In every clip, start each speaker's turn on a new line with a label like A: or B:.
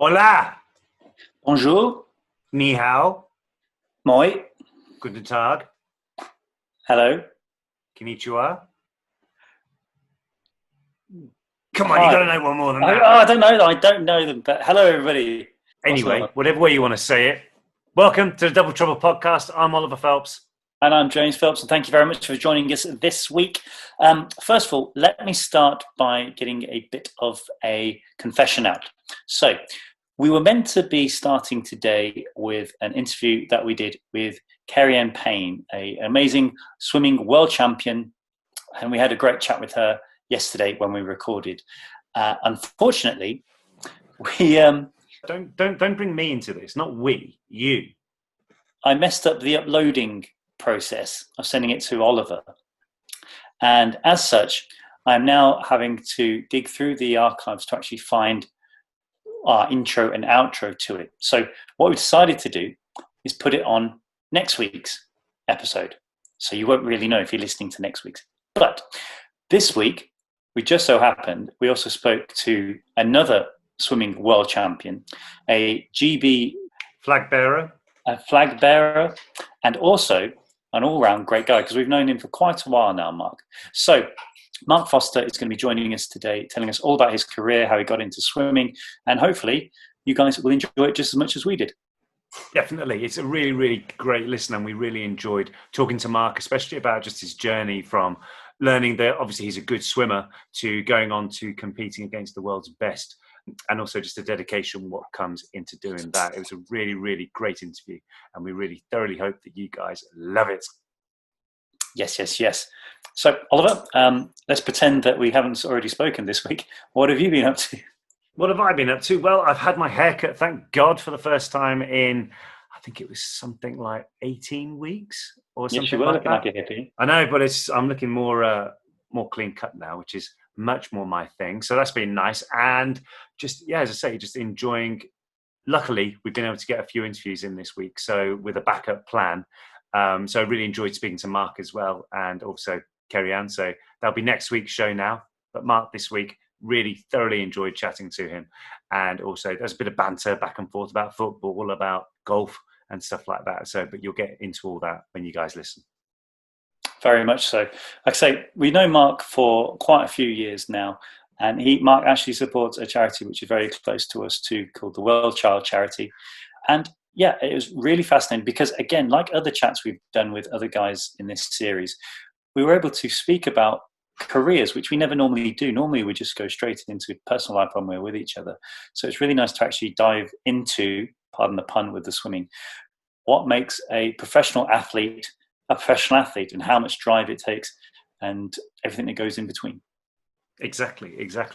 A: Hola,
B: Bonjour,
A: ni hao,
B: moi,
A: guten tag,
B: hello.
A: konnichiwa. Come on, you
B: Hi.
A: got to know one more than
B: I,
A: that.
B: oh, I don't know. I don't know them, but hello, everybody.
A: Anyway, whatever way you want to say it. Welcome to the Double Trouble podcast. I'm Oliver Phelps.
B: And I'm James Phelps, and thank you very much for joining us this week. First of all, let me start by getting a bit of a confession out. So, we were meant to be starting today with an interview that we did with Kerry-Anne Payne, an amazing swimming world champion, and we had a great chat with her yesterday when we recorded. Unfortunately, we
A: Don't bring me into this. Not we, you.
B: I messed up the uploading process of sending it to Oliver, and as such, I'm now having to dig through the archives to actually find our intro and outro to it. So what we've decided to do is put it on next week's episode, so you won't really know if you're listening to next week's. But this week, we just so happened we also spoke to another swimming world champion, a GB
A: Flag bearer.
B: A flag bearer, and also an all-round great guy, because we've known him for quite a while now, Mark. So Mark Foster is going to be joining us today, telling us all about his career, how he got into swimming, and hopefully you guys will enjoy it just as much as we did.
A: Definitely. It's a really, really great listen, and we really enjoyed talking to Mark, especially about just his journey from learning that obviously he's a good swimmer to going on to competing against the world's best, and also just the dedication what comes into doing that. It was a really, really great interview, and we really thoroughly hope that you guys love it.
B: Yes. So, Oliver, let's pretend that we haven't already spoken this week. What have you been up to?
A: What have I been up to? Well, I've had my haircut, thank God, for the first time in, I think it was something like 18 weeks or something.
B: Yes, you were
A: like
B: looking
A: that.
B: like a hippie.
A: I know, but I'm looking more clean cut now, which is much more my thing. So that's been nice. And just, as I say, just enjoying. Luckily, we've been able to get a few interviews in this week, so with a backup plan. So I really enjoyed speaking to Mark as well, and also Kerry-Anne. So that'll be next week's show now. But Mark this week, really thoroughly enjoyed chatting to him. And also there's a bit of banter back and forth about football, about golf and stuff like that. So, but you'll get into all that when you guys listen.
B: Very much so. Like I say, we know Mark for quite a few years now, and Mark actually supports a charity which is very close to us too, called the World Child Charity. And yeah, it was really fascinating because, again, like other chats we've done with other guys in this series, we were able to speak about careers, which we never normally do. Normally we just go straight into personal life when we're with each other. So it's really nice to actually dive into, pardon the pun with the swimming, what makes a professional athlete and how much drive it takes and everything that goes in between.
A: Exactly.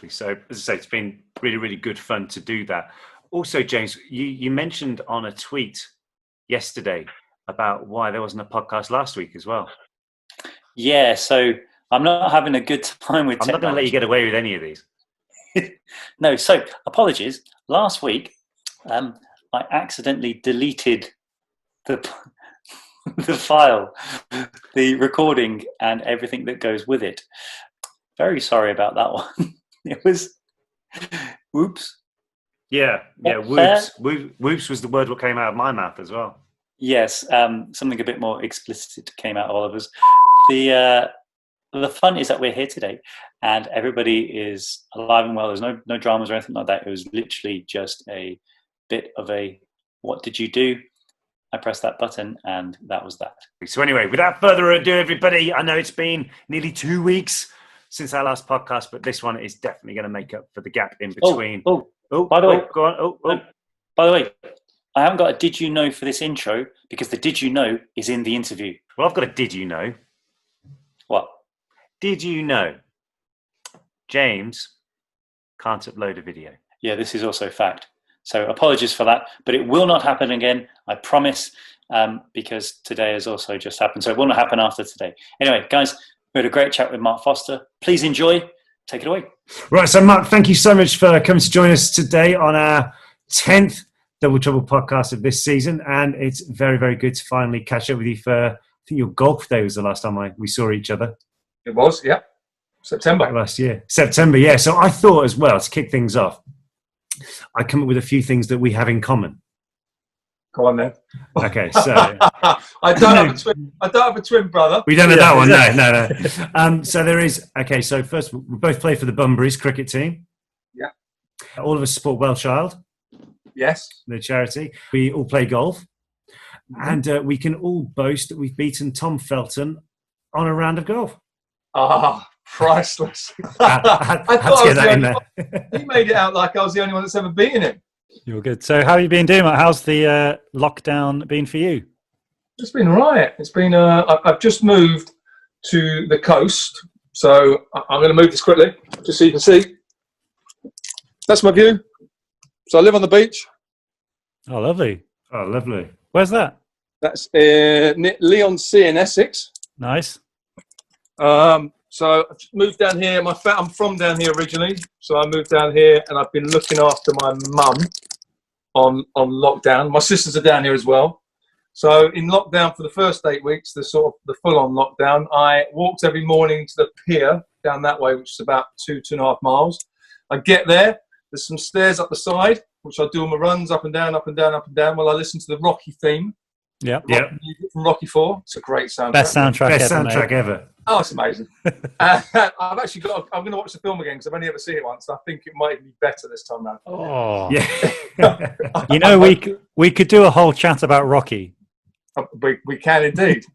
A: So as I say, it's been really, really good fun to do that. Also, James, you mentioned on a tweet yesterday about why there wasn't a podcast last week as well.
B: Yeah, so I'm not having a good time with technology.
A: I'm not going to let you get away with any of these.
B: No, so apologies. Last week, I accidentally deleted the file, the recording, and everything that goes with it. Very sorry about that one. It was whoops.
A: Yeah, whoops. Whoops was the word what came out of my mouth as well.
B: Yes, something a bit more explicit came out of Oliver's. The fun is that we're here today, and everybody is alive and well. There's no dramas or anything like that. It was literally just a bit of a, what did you do? I pressed that button, and that was that.
A: So anyway, without further ado, everybody, I know it's been nearly 2 weeks since our last podcast, but this one is definitely going to make up for the gap in between.
B: By the way,
A: go on.
B: By the way, I haven't got a did you know for this intro because the did you know is in the interview.
A: Well, I've got a did you know.
B: What?
A: Did you know James can't upload a video?
B: Yeah, this is also fact. So apologies for that, but it will not happen again, I promise, because today has also just happened. So it will not happen after today. Anyway, guys, we had a great chat with Mark Foster. Please enjoy. Take it away.
A: Right, so Mark, thank you so much for coming to join us today on our 10th Double Trouble podcast of this season. And it's very, very good to finally catch up with you for, I think your golf day was the last time we saw each other.
C: It was, yeah. September.
A: Last year. September, yeah. So I thought as well, to kick things off, I come up with a few things that we have in common.
C: Go on then.
A: Okay, so
C: I don't have a twin. I don't have a twin brother.
A: we don't have that one. No. So there is. Okay, so first we both play for the Bunbury's cricket team.
C: Yeah.
A: All of us support Well Child.
C: Yes.
A: The charity. We all play golf, and we can all boast that we've beaten Tom Felton on a round of golf.
C: Ah, priceless.
A: I thought I was the only
C: one. He made it out like I was the only one that's ever beaten him.
B: You're good. So how have you been doing? How's the lockdown been for you?
C: It's been all right. It's been. I've just moved to the coast, so I'm going to move this quickly, just so you can see. That's my view. So I live on the beach.
B: Oh, lovely.
A: Oh, lovely.
B: Where's that?
C: That's near Leigh-on-Sea in Essex.
B: Nice.
C: So I've moved down here. I'm from down here originally, so I moved down here, and I've been looking after my mum on lockdown. My sisters are down here as well. So in lockdown for the first 8 weeks, the full-on lockdown, I walked every morning to the pier down that way, which is about 2.5 miles. I get there. There's some stairs up the side, which I do all my runs up and down, up and down, up and down, while I listen to the Rocky theme.
B: Yeah.
C: From Rocky 4. It's a great soundtrack.
B: Best soundtrack
A: ever.
C: Oh, it's amazing. I've actually I'm going to watch the film again because I've only ever seen it once. I think it might be better this time round.
B: Oh.
A: Yeah.
B: You know, we could do a whole chat about Rocky.
C: We can indeed.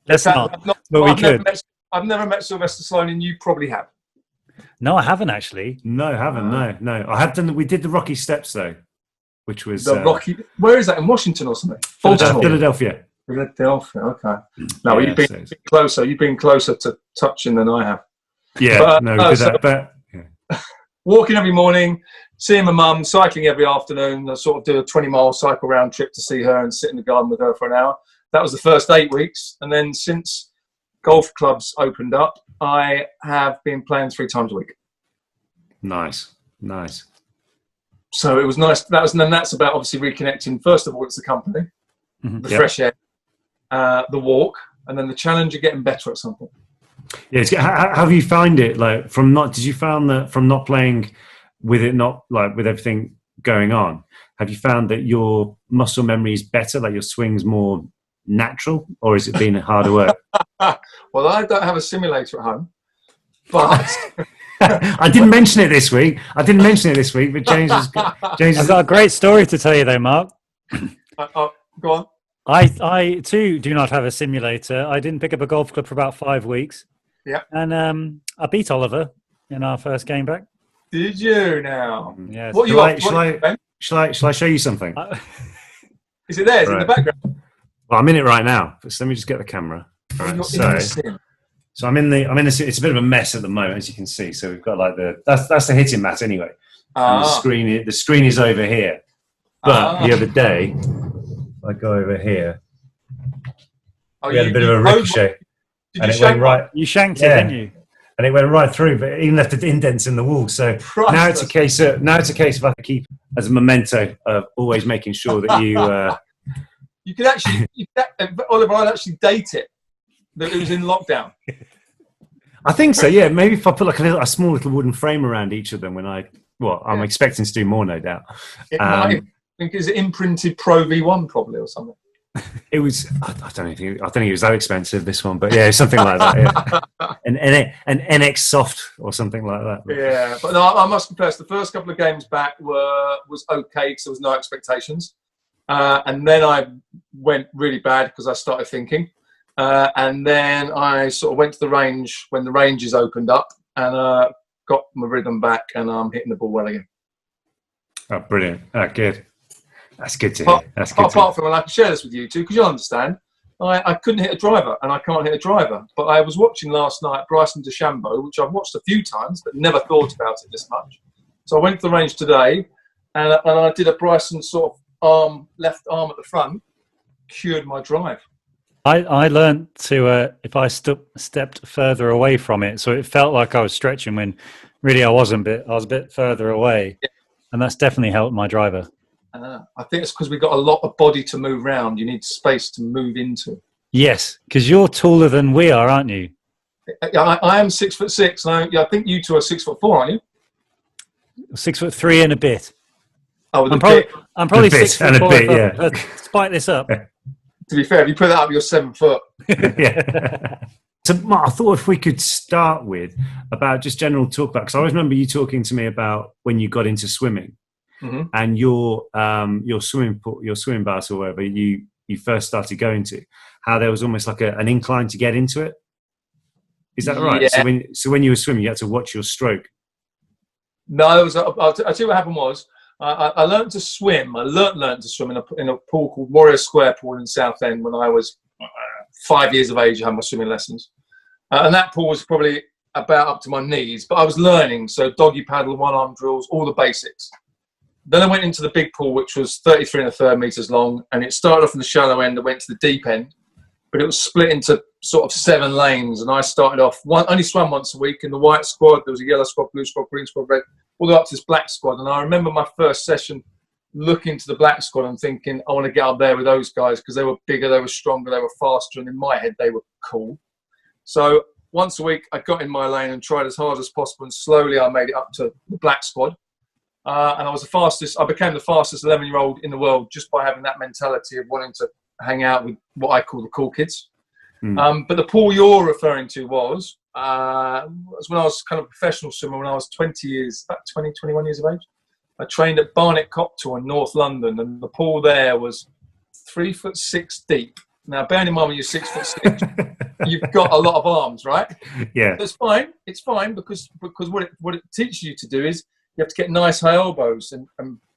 B: Let's not. But we could.
C: I've never met Sylvester Stallone, and you probably have.
B: No, I haven't actually.
A: No, I haven't. No. I have done. We did the Rocky Steps though, which was
C: the Rocky. Where is that, in Washington or something?
A: Philadelphia.
C: Philadelphia. Okay. No, you've been closer. You've been closer to touching than I have.
A: Yeah. We did that. But
C: walking every morning, seeing my mum, cycling every afternoon. I sort of do a 20-mile cycle round trip to see her and sit in the garden with her for an hour. That was the first 8 weeks, and then since golf clubs opened up, I have been playing 3 times a week.
A: Nice.
C: So it was nice. That's about obviously reconnecting. First of all, it's the company, the fresh air, the walk, and then the challenge of getting better at something.
A: Yeah. How have you found it? Like did you found that from not playing with it, not like with everything going on, have you found that your muscle memory is better? Like your swing's more natural, or has it been harder work?
C: Well, I don't have a simulator at home, but
B: I didn't mention it this week. But James has got a great story to tell you, though, Mark.
C: Go on.
B: I too do not have a simulator. I didn't pick up a golf club for about 5 weeks.
C: Yeah,
B: and I beat Oliver in our first game back.
C: Did you now?
B: Yes.
A: Shall I show you something?
C: Is it there? Is it in the background?
A: Well, I'm in it right now. So let me just get the camera. Right, so I'm in the. It's a bit of a mess at the moment, as you can see. So we've got like that's the hitting mat anyway. And the screen is over here. But the other day, I go over here. We had a bit of a ricochet, and it went right.
B: You shanked it, didn't you?
A: And it went right through, but it even left indents in the wall. So now it's a case of I have to keep as a memento of always making sure that you.
C: You could actually, Oliver, I'd actually date it that it was in lockdown.
A: I think so, yeah. Maybe if I put like a small little wooden frame around each of them I'm expecting to do more, no doubt.
C: Is it imprinted Pro V1 probably or something?
A: It was, I don't think it was that expensive, this one, but yeah, something like that. Yeah. An NX Soft or something like that.
C: Yeah, but no, I must confess, the first couple of games back was okay because there was no expectations. And then I went really bad because I started thinking. And then I sort of went to the range when the ranges opened up and got my rhythm back and I'm hitting the ball well again.
A: Oh, brilliant. Oh, good. That's good to hear.
C: Apart from, and I can share this with you too, because you'll understand, I couldn't hit a driver and I can't hit a driver. But I was watching last night Bryson DeChambeau, which I've watched a few times but never thought about it this much. So I went to the range today and I did a Bryson sort of left arm at the front, cured my drive.
B: I learned to, if I stepped further away from it, so it felt like I was stretching when really I was a bit further away. Yeah. And that's definitely helped my driver.
C: I think it's because we've got a lot of body to move around. You need space to move into.
B: Yes, because you're taller than we are, aren't you?
C: I am 6'6", and I think you two are 6'4", aren't you?
B: 6'3" and a bit.
C: Oh, with
B: I'm probably
A: The bit
B: 6
A: and
B: foot
A: a
B: 4.
A: bit, yeah.
B: Let's spike this up.
C: To be fair, if you put that up, you're 7 foot.
A: Yeah. So, Mark, I thought if we could start with about just general talk about, because I always remember you talking to me about when you got into swimming and your swimming bath or wherever you first started going to, how there was almost like an incline to get into it. Is that right?
C: Yeah.
A: So when you were swimming, you had to watch your stroke.
C: No, I'll tell you what happened was, I learned to swim. I learned to swim in a pool called Warrior Square Pool in Southend when I was 5 years of age. I had my swimming lessons. And that pool was probably about up to my knees, but I was learning. So doggy paddle, one-arm drills, all the basics. Then I went into the big pool, which was 33 1/3 meters long. And it started off in the shallow end and went to the deep end. But it was split into sort of 7 lanes. And I started off, only swam once a week in the white squad. There was a yellow squad, blue squad, green squad, red, all the way up to this black squad. And I remember my first session looking to the black squad and thinking, I want to get up there with those guys because they were bigger, they were stronger, they were faster. And in my head, they were cool. So once a week, I got in my lane and tried as hard as possible. And slowly I made it up to the black squad. And I became the fastest 11-year-old in the world just by having that mentality of wanting to hang out with what I call the cool kids. But the pool you're referring to was when I was kind of a professional swimmer when I was 21 years of age. I trained at Barnet Copthall in North London, and the pool there was 3'6" deep. Now, bearing in mind when you're 6'6", you've got a lot of arms, right?
A: Yeah.
C: It's fine. It's fine because what it teaches you to do is you have to get nice high elbows, and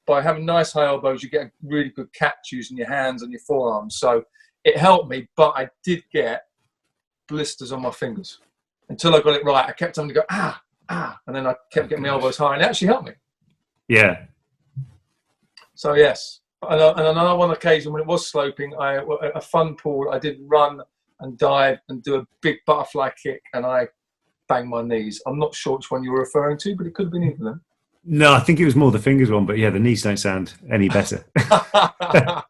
C: by having nice high elbows, you get a really good catch using your hands and your forearms. So it helped me, but I did get blisters on my fingers until I got it right. I kept on to go and then I kept getting my elbows high, and it actually helped me.
A: Yeah.
C: So yes. And on another one occasion when it was sloping, a fun pool, I did run and dive and do a big butterfly kick, and I banged my knees. I'm not sure which one you were referring to, but it could have been either of them.
A: No, I think it was more the fingers one, but yeah, the knees don't sound any better. But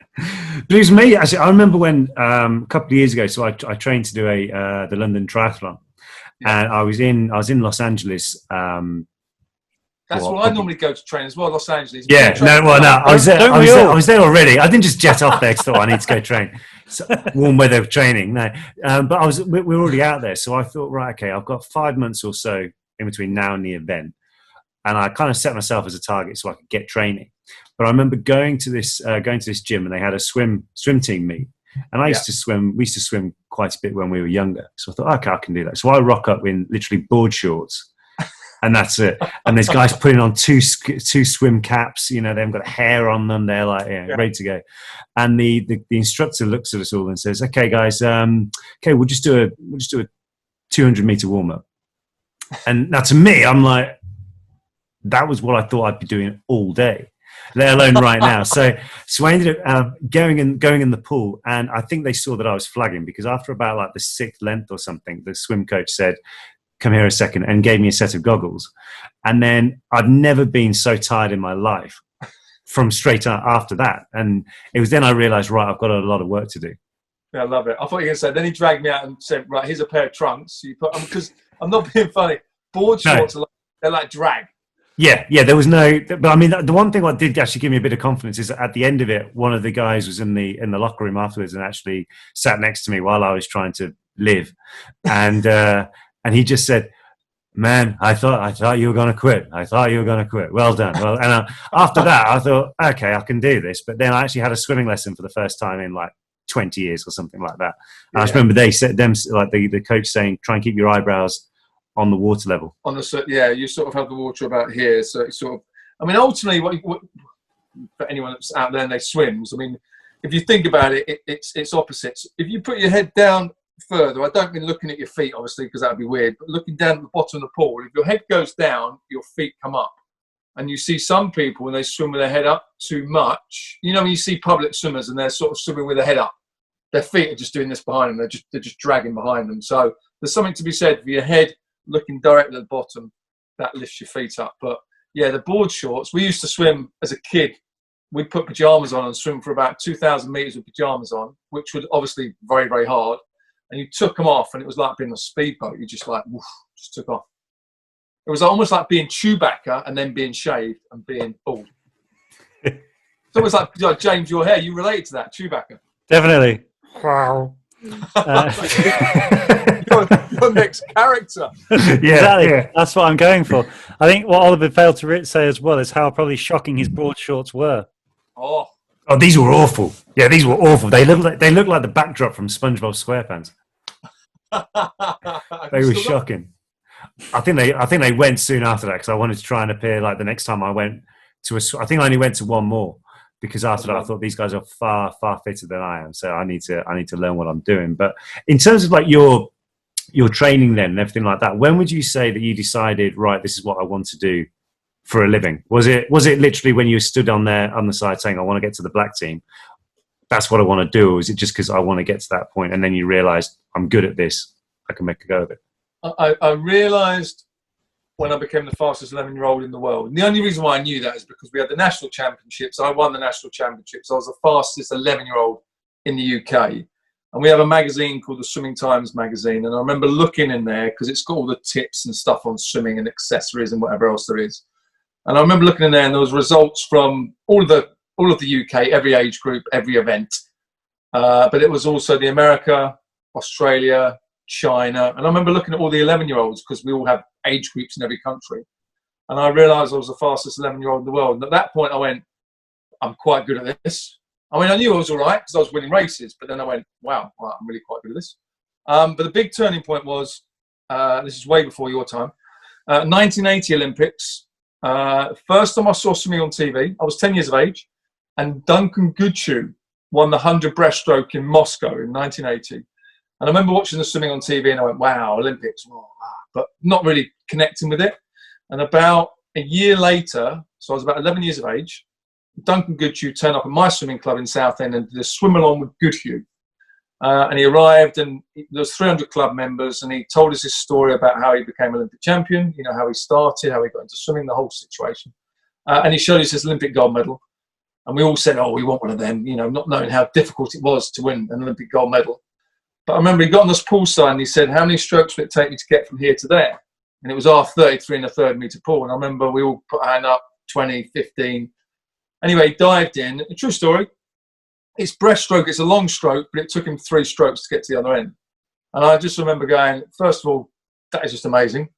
A: it was me, actually. I remember when a couple of years ago, so I trained to do the London Triathlon, and I was in Los Angeles.
C: That's where I normally go to train as well, Los Angeles.
A: Yeah, I was there. I was there already. I didn't just jet off there because I need to go train. So, warm weather training. No, but we were already out there, so I thought, right, okay, I've got 5 months or so in between now and the event, and I kind of set myself as a target so I could get training. But I remember going to this gym, and they had a swim team meet, and I used to swim. We used to swim quite a bit when we were younger, so I thought, okay, I can do that. So I rock up in literally board shorts. And that's it. And there's guys putting on two swim caps. You know, they haven't got hair on them. They're like, ready to go. And the instructor looks at us all and says, "Okay, guys, we'll just do a 200-meter warm up." And now to me, I'm like, that was what I thought I'd be doing all day, let alone right now. So I ended up going in the pool, and I think they saw that I was flagging because after about like the 6th length or something, the swim coach said, "Come here a second," and gave me a set of goggles. And then I've never been so tired in my life from straight after that. And it was then I realized, right, I've got a lot of work to do.
C: Yeah, I love it. I thought you were going to say, then he dragged me out and said, right, here's a pair of trunks. So you put, because I'm not being funny. Board shorts, they're like drag.
A: Yeah, there was no, but I mean, the one thing what did actually give me a bit of confidence is at the end of it, one of the guys was in the locker room afterwards and actually sat next to me while I was trying to live. And he just said, "Man, I thought you were going to quit. I thought you were going to quit. Well done." Well, and after that, I thought, okay, I can do this. But then I actually had a swimming lesson for the first time in like 20 years or something like that. And I just remember they said like the coach saying, "Try and keep your eyebrows on the water level."
C: You sort of have the water about here. So it's sort of, I mean, ultimately, what for anyone that's out there and they swims, I mean, if you think about it, it's opposites. If you put your head down further, I don't mean looking at your feet, obviously, because that would be weird, but looking down at the bottom of the pool, if your head goes down, your feet come up. And you see some people, when they swim with their head up too much, you know, when you see public swimmers and they're sort of swimming with their head up, their feet are just doing this behind them. They're just dragging behind them. So there's something to be said for your head looking directly at the bottom, that lifts your feet up. But yeah, the board shorts, we used to swim as a kid. We'd put pajamas on and swim for about 2,000 meters with pajamas on, which was obviously very, very hard. And you took them off and it was like being on a speedboat. You just like, woof, just took off. It was almost like being Chewbacca and then being shaved and being bald. It's almost like James, your hair. You related to that, Chewbacca.
B: Definitely. Wow.
C: Your next character.
B: Exactly. Yeah. That's what I'm going for. I think what Oliver failed to say as well is how probably shocking his broad shorts were.
C: Oh,
A: these were awful. Yeah, these were awful. They look like the backdrop from SpongeBob SquarePants. They were shocking. I think they went soon after that because I wanted to try and appear like the next time I went to I think I only went to one more because after that I thought these guys are far fitter than I am, so I need to learn what I'm doing. But in terms of like your training then and everything like that, when would you say that you decided, right, this is what I want to do for a living? Was it literally when you stood on the side saying I want to get to the black team, that's what I want to do, or is it just because I want to get to that point and then you realized I'm good at this, I can make a go of it?
C: I realised when I became the fastest 11-year-old in the world. And the only reason why I knew that is because we had the national championships. I won the national championships. I was the fastest 11-year-old in the UK. And we have a magazine called the Swimming Times magazine. And I remember looking in there because it's got all the tips and stuff on swimming and accessories and whatever else there is. And I remember looking in there and there was results from all of the UK, every age group, every event. But it was also the America, Australia, China, and I remember looking at all the 11-year-olds because we all have age groups in every country, and I realised I was the fastest 11-year-old in the world. And at that point, I went, "I'm quite good at this." I mean, I knew I was all right because I was winning races, but then I went, "Wow, I'm really quite good at this." But the big turning point was this is way before your time. 1980 Olympics. First time I saw swimming on TV, I was 10 years of age, and Duncan Goodchew won the 100 breaststroke in Moscow in 1980. And I remember watching the swimming on TV and I went, wow, Olympics, but not really connecting with it. And about a year later, so I was about 11 years of age, Duncan Goodchew turned up at my swimming club in Southend and did a swim along with Goodchew. And he arrived and there was 300 club members and he told us his story about how he became Olympic champion, you know, how he started, how he got into swimming, the whole situation. And he showed us his Olympic gold medal. And we all said, oh, we want one of them, you know, not knowing how difficult it was to win an Olympic gold medal. But I remember he got on this poolside and he said, how many strokes would it take me to get from here to there? And it was our 33 and a third metre pool. And I remember we all put our hand up, 20, 15. Anyway, he dived in. A true story. It's breaststroke. It's a long stroke, but it took him 3 strokes to get to the other end. And I just remember going, first of all, that is just amazing.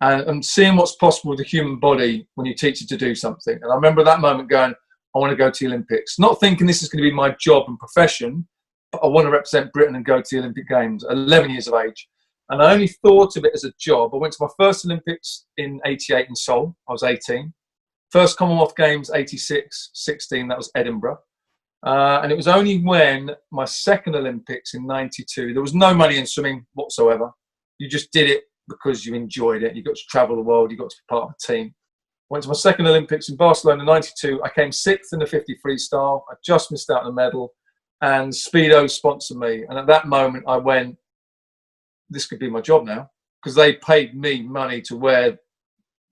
C: And seeing what's possible with the human body when you teach it to do something. And I remember at that moment going, I want to go to the Olympics. Not thinking this is going to be my job and profession, but I want to represent Britain and go to the Olympic Games, 11 years of age. And I only thought of it as a job. I went to my first Olympics in 88 in Seoul. I was 18. First Commonwealth Games, 86, 16, that was Edinburgh. And it was only when my second Olympics in 92, there was no money in swimming whatsoever. You just did it because you enjoyed it. You got to travel the world. You got to be part of a team. Went to my second Olympics in Barcelona, 92. I came 6th in the 50 freestyle. I just missed out on a medal. And Speedo sponsored me. And at that moment, I went, this could be my job now. Because they paid me money to wear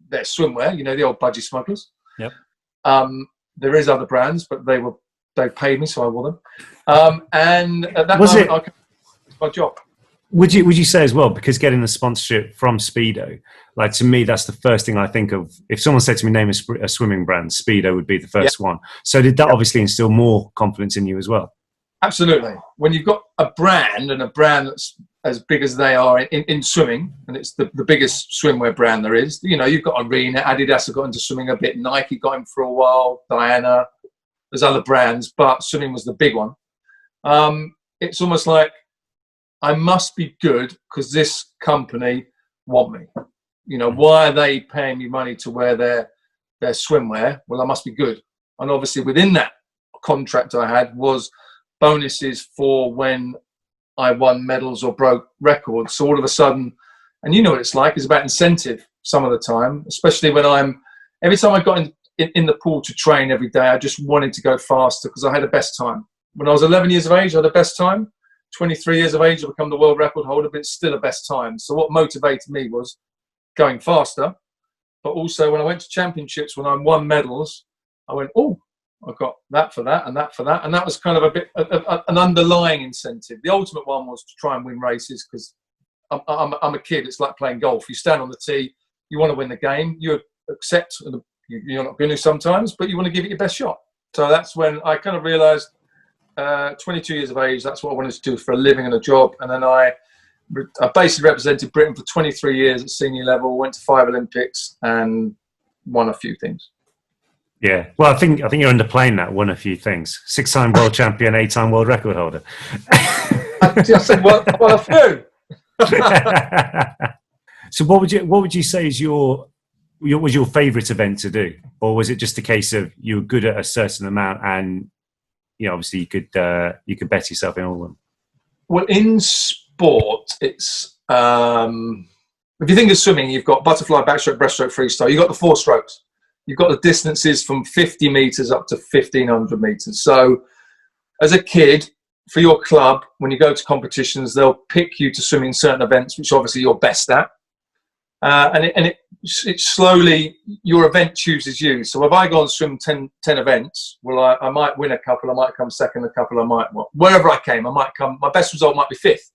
C: their swimwear, you know, the old budgie smugglers.
B: Yep.
C: There is other brands, but they paid me, so I wore them. And at that moment, my job.
A: Would you say as well, because getting the sponsorship from Speedo, like to me, that's the first thing I think of. If someone said to me, name a swimming brand, Speedo would be the first one. So did that obviously instill more confidence in you as well?
C: Absolutely. When you've got a brand and a brand that's as big as they are in swimming, and it's the biggest swimwear brand there is, you know, you've got Arena, Adidas have got into swimming a bit, Nike got in for a while, Diana, there's other brands, but swimming was the big one. It's almost like I must be good because this company want me. You know, why are they paying me money to wear their swimwear? Well, I must be good. And obviously within that contract I had was bonuses for when I won medals or broke records. So all of a sudden, and you know what it's like, it's about incentive some of the time, especially when every time I got in the pool to train every day, I just wanted to go faster because I had the best time. When I was 11 years of age, I had the best time. 23 years of age, I become the world record holder, but it's still the best time. So what motivated me was going faster. But also when I went to championships, when I won medals, I went, oh, I got that for that and that for that. And that was kind of a bit an underlying incentive. The ultimate one was to try and win races because I'm a kid. It's like playing golf. You stand on the tee, you want to win the game. You accept, you're not going to sometimes, but you want to give it your best shot. So that's when I kind of realised, 22 years of age, that's what I wanted to do for a living and a job. And then I basically represented Britain for 23 years at senior level, went to 5 Olympics and won a few things.
A: Yeah, well, I think you're underplaying that. Won a few things. 6-time world champion, 8-time world record holder.
C: I said, well, a few.
A: So, what would you say is your favourite event to do, or was it just a case of you were good at a certain amount and obviously you could bet yourself in all of them?
C: Well, in sport, it's if you think of swimming, you've got butterfly, backstroke, breaststroke, freestyle. You've got the 4 strokes. You've got the distances from 50 metres up to 1,500 metres. So as a kid, for your club, when you go to competitions, they'll pick you to swim in certain events, which obviously you're best at. And it slowly, your event chooses you. So if I go and swim 10 events, well, I might win a couple, I might come second a couple, wherever I came, my best result might be 5th.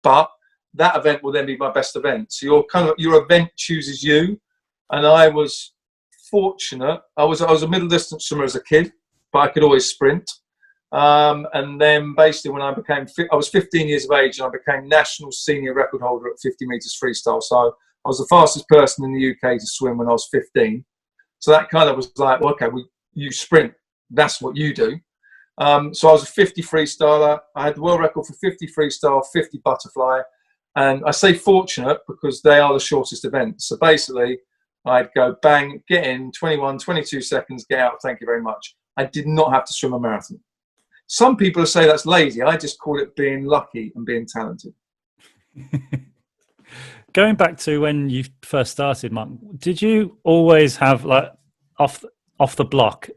C: But that event will then be my best event. So your event chooses you. And I was fortunate. I was a middle distance swimmer as a kid, but I could always sprint. And then basically when I was 15 years of age and I became national senior record holder at 50 metres freestyle. So I was the fastest person in the UK to swim when I was 15. So that kind of was like, well, okay, you sprint, that's what you do. So I was a 50 freestyler. I had the world record for 50 freestyle, 50 butterfly. And I say fortunate because they are the shortest events. So basically, I'd go bang, get in, 21, 22 seconds, get out, thank you very much. I did not have to swim a marathon. Some people say that's lazy. I just call it being lucky and being talented.
B: Going back to when you first started, Mark, did you always have like off the block?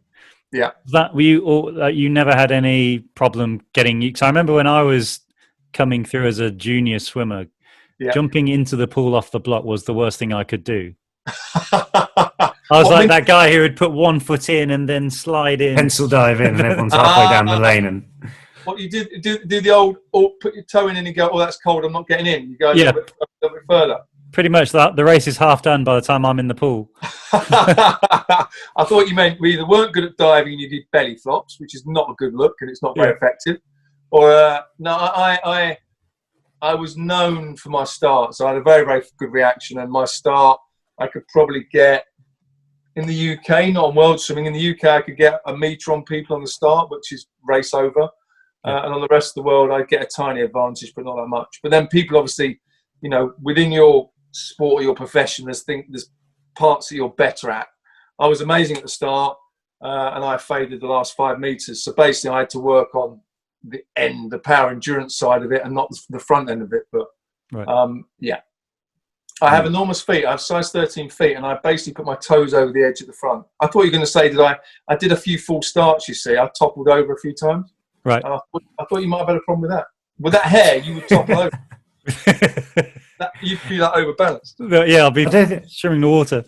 C: Yeah.
B: You never had any problem getting you? Because I remember when I was coming through as a junior swimmer, jumping into the pool off the block was the worst thing I could do. I was that guy who would put 1 foot in and then slide in,
A: pencil dive in, and everyone's halfway down the lane. And
C: what you do the old, put your toe in and you go, oh, that's cold, I'm not getting in. You go a little bit further.
B: Pretty much that. The race is half done by the time I'm in the pool.
C: I thought you meant we either weren't good at diving and you did belly flops, which is not a good look and it's not very effective. Or no, I was known for my start, so I had a very, very good reaction. And my start, I could probably get in the UK, not on world swimming. In the UK, I could get a metre on people on the start, which is race over. And on the rest of the world, I'd get a tiny advantage, but not that much. But then people obviously, within your sport or your profession, there's parts that you're better at. I was amazing at the start, and I faded the last 5 metres. So basically, I had to work on the power endurance side of it and not the front end of it. But I have enormous feet. I have size 13 feet, and I basically put my toes over the edge at the front. I thought you were going to say that I did a few full starts, you see. I toppled over a few times.
B: Right.
C: I thought you might have had a problem with that. With that hair, you would topple over. You'd be overbalanced.
B: Yeah, I'll be swimming the water.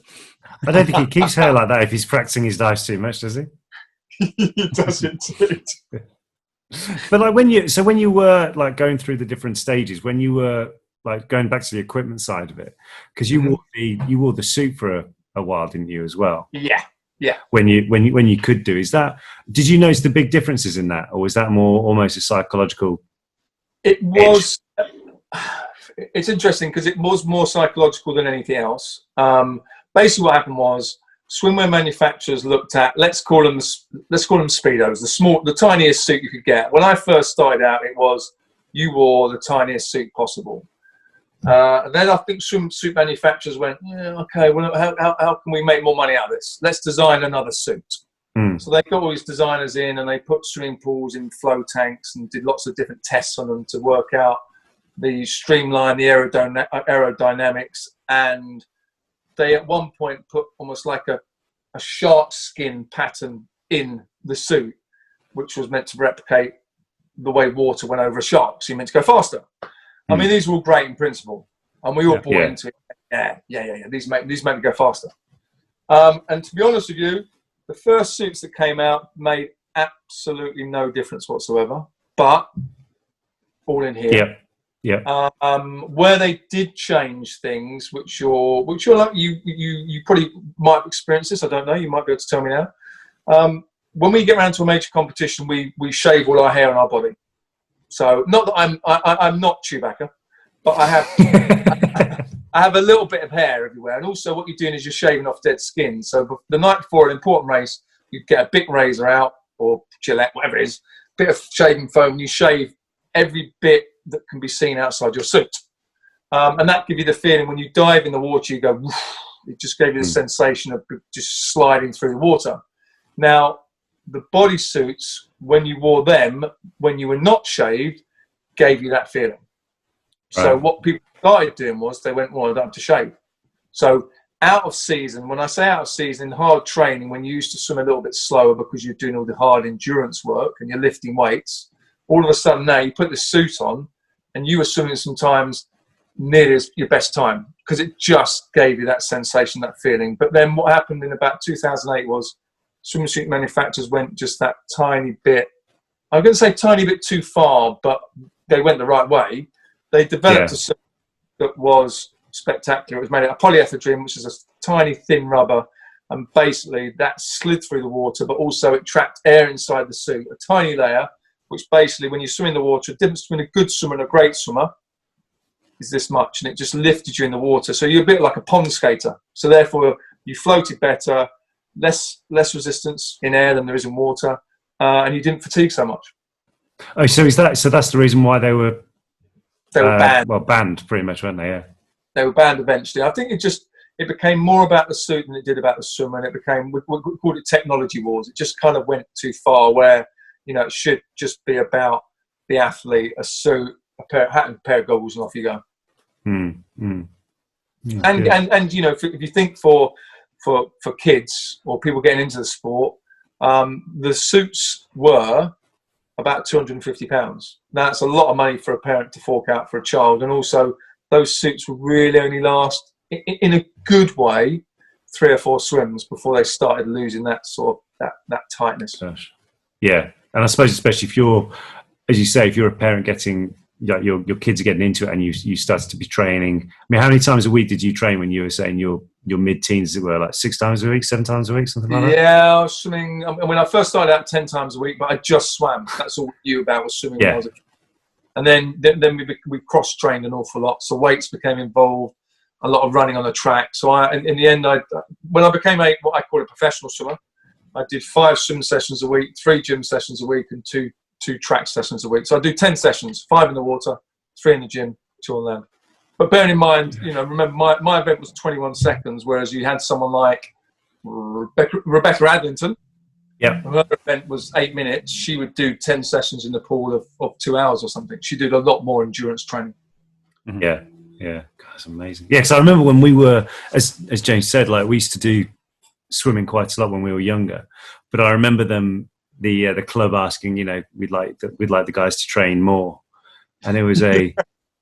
A: I don't think he keeps hair like that if he's practicing his dives too much, does he?
C: He does indeed.
A: But like when you were like going through the different stages, when you were like going back to the equipment side of it, because you wore the suit for a while, didn't you, as well?
C: Yeah.
A: When you could do, did you notice the big differences in that, or was that more almost a psychological?
C: It was. It's interesting because it was more psychological than anything else. Basically, what happened was swimwear manufacturers looked at, let's call them speedos, the tiniest suit you could get. When I first started out, it was you wore the tiniest suit possible. Then I think swimsuit manufacturers went, okay, well, how can we make more money out of this? Let's design another suit. So they got all these designers in and they put swimming pools in flow tanks and did lots of different tests on them to work out the streamline, the aerodynamics. And they at one point put almost like a shark skin pattern in the suit, which was meant to replicate the way water went over a shark. So you meant to go faster. I mean, these were all great in principle, and we all bought into it. Yeah. These make me go faster. And to be honest with you, the first suits that came out made absolutely no difference whatsoever. But all in here. Yeah. Where they did change things, which you're like you probably might have experienced this. I don't know. You might be able to tell me now. when we get around to a major competition, we shave all our hair on our body. So not that I'm not Chewbacca, but I have I have a little bit of hair everywhere. And also what you're doing is you're shaving off dead skin. So the night before an important race, you get a big razor out, or Gillette, whatever it is, bit of shaving foam, and you shave every bit that can be seen outside your suit. And that gives you the feeling when you dive in the water, you go, woof, it just gave you the sensation of just sliding through the water. Now, the bodysuits, when you wore them, when you were not shaved, gave you that feeling. Right. So what people started doing was they went, well, I don't have to shave. So out of season, when I say out of season, hard training, when you used to swim a little bit slower because you're doing all the hard endurance work and you're lifting weights, all of a sudden now you put the suit on and you were swimming sometimes nearly as your best time because it just gave you that sensation, that feeling. But then what happened in about 2008 was swimsuit manufacturers went just that tiny bit, I'm going to say tiny bit too far, but they went the right way. They developed a suit that was spectacular. It was made out of polyethylene, which is a tiny thin rubber, and basically that slid through the water, but also it trapped air inside the suit, a tiny layer, which basically when you swim in the water, the difference between a good swimmer and a great swimmer is this much, and it just lifted you in the water. So you're a bit like a pond skater. So therefore you floated better, less resistance in air than there is in water, and you didn't fatigue so much.
A: Oh, so that's the reason why they were
C: banned.
A: Well, banned pretty much, weren't they? Yeah.
C: They were banned eventually. I think it became more about the suit than it did about the swimmer, and it became, we called it technology wars. It just kind of went too far where, it should just be about the athlete, a suit, a pair of hat and a pair of goggles, and off you go.
A: Mm, mm. Yeah,
C: and if you think for kids or people getting into the sport, the suits were about £250. That's a lot of money for a parent to fork out for a child, and also those suits would really only last, in a good way, 3 or 4 swims before they started losing that sort of that tightness.
A: Gosh. Yeah, and I suppose especially if you're, as you say, if you're a parent getting your kids are getting into it and you started to be training. I mean, how many times a week did you train when you were saying your mid-teens, as it were, like 6 times a week, 7 times a week, something like that?
C: Yeah, I was swimming. When I first started out, 10 times a week, but I just swam. That's all we knew about was swimming.
A: Yeah.
C: When I was a kid. And then we cross-trained an awful lot. So weights became involved, a lot of running on the track. So in the end, when I became what I call a professional swimmer, I did 5 swim sessions a week, 3 gym sessions a week, and two track sessions a week. So I do 10 sessions, 5 in the water, 3 in the gym, 2 on land. But bearing in mind, remember my event was 21 seconds, whereas you had someone like Rebecca Adlington.
A: Yeah.
C: Her event was 8 minutes. She would do 10 sessions in the pool of 2 hours or something. She did a lot more endurance training.
A: Mm-hmm. Yeah. Yeah. God, that's amazing. Yeah. Because I remember when we were, as James said, like we used to do swimming quite a lot when we were younger. But I remember the club asking, we'd like the guys to train more, and it was a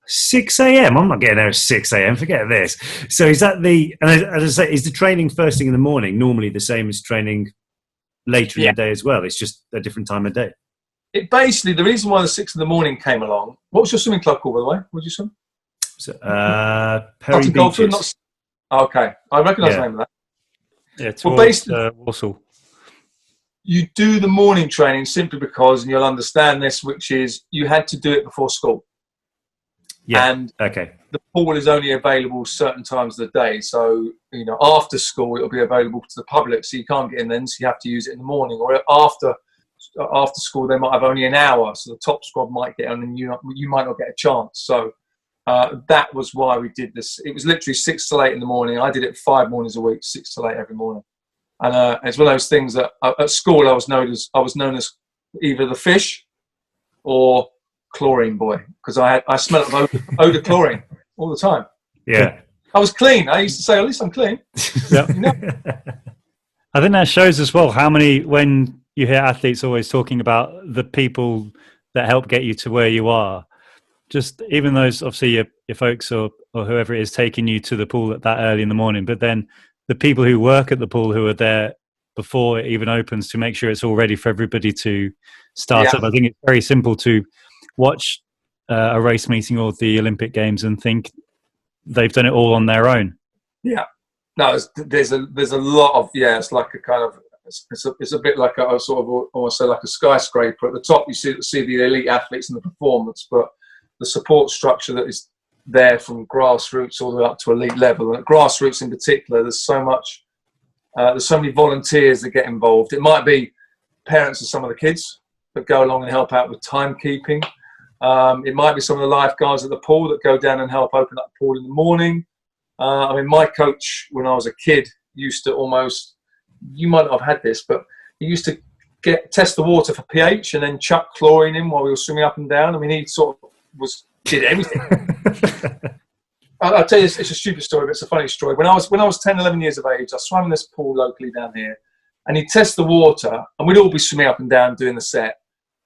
A: 6 a.m. I'm not getting there at 6 a.m. Forget this. So is that and as I say, is the training first thing in the morning normally the same as training later in the day as well? It's just a different time of day.
C: It basically, the reason why the 6 in the morning came along. What was your swimming club called, by the way? What did you swim?
A: So, Perry Beaches.
C: Okay, I recognise the name of that.
B: Yeah, towards Warsaw.
C: You do the morning training simply because, and you'll understand this, which is you had to do it before school.
A: Yeah.
C: And the pool is only available certain times of the day. So, after school, it'll be available to the public. So you can't get in then, so you have to use it in the morning. Or after school, they might have only an hour. So the top squad might get on and you might not get a chance. So that was why we did this. It was literally 6 till 8 in the morning. I did it 5 mornings a week, 6 till 8 every morning. And it's one of those things that at school I was known as either the fish or chlorine boy, because I smelled of odor chlorine all the time.
A: Yeah,
C: I was clean. I used to say, at least I'm clean.
B: Yep. I think that shows as well how many, when you hear athletes always talking about the people that help get you to where you are, just even those obviously your folks or whoever it is taking you to the pool at that early in the morning, but then the people who work at the pool who are there before it even opens to make sure it's all ready for everybody to start up. I think it's very simple to watch a race meeting or the Olympic Games and think they've done it all on their own.
C: Yeah. No, there's a lot of, it's like a kind of It's a bit like I sort of almost say like a skyscraper. At the top, you see the elite athletes and the performance, but the support structure that is there from grassroots all the way up to elite level. And at grassroots in particular, there's so many volunteers that get involved. It might be parents of some of the kids that go along and help out with timekeeping. It might be some of the lifeguards at the pool that go down and help open up the pool in the morning. I mean, my coach, when I was a kid, used to almost, you might not have had this, but he used to test the water for pH and then chuck chlorine in while we were swimming up and down. I mean, he sort of did everything. I'll tell you, it's a stupid story, but it's a funny story. When I was 10, 11 years of age, I swam in this pool locally down here, and he'd test the water, and we'd all be swimming up and down doing the set,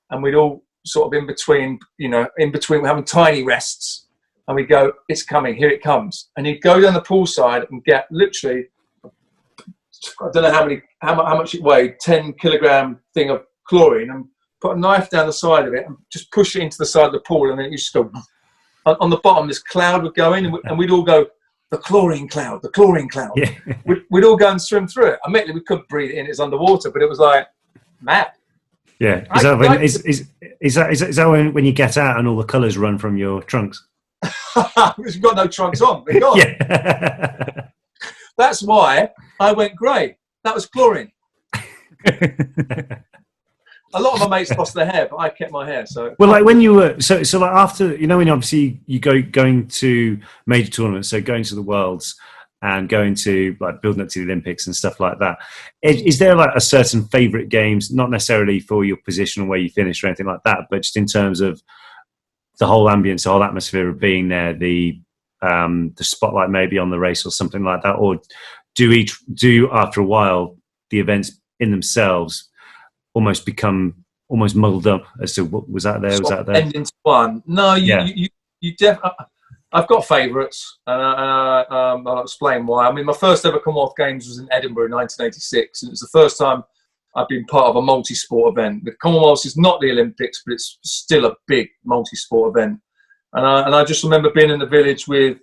C: and we'd all sort of in between, we're having tiny rests, and we'd go, it's coming, here it comes. And he'd go down the poolside and get literally, I don't know how much it weighed, 10 kilogram thing of chlorine, and put a knife down the side of it and just push it into the side of the pool, and then it used to go, on the bottom this cloud would go in, and we'd all go, the chlorine cloud. Yeah. We'd all go and swim through it. Admittedly, we couldn't breathe it in, it's underwater, but it was like mad.
A: Yeah. Is that when you get out and all the colours run from your trunks?
C: Because you've got no trunks on. They're gone. Yeah. That's why I went grey. That was chlorine. A lot of my mates lost their hair, but I kept my hair. So
A: well, like when you were so like after, when obviously you going to major tournaments, so going to the Worlds and going to like building up to the Olympics and stuff like that, is there like a certain favourite games, not necessarily for your position or where you finished or anything like that, but just in terms of the whole ambience, the whole atmosphere of being there, the spotlight maybe on the race or something like that, or do after a while the events in themselves almost become almost muddled up as to what was that there, was that there?
C: End into one. No, you definitely. I've got favourites, and I'll explain why. I mean, my first ever Commonwealth Games was in Edinburgh in 1986, and it was the first time I've been part of a multi-sport event. The Commonwealth is not the Olympics, but it's still a big multi-sport event. And I just remember being in the village with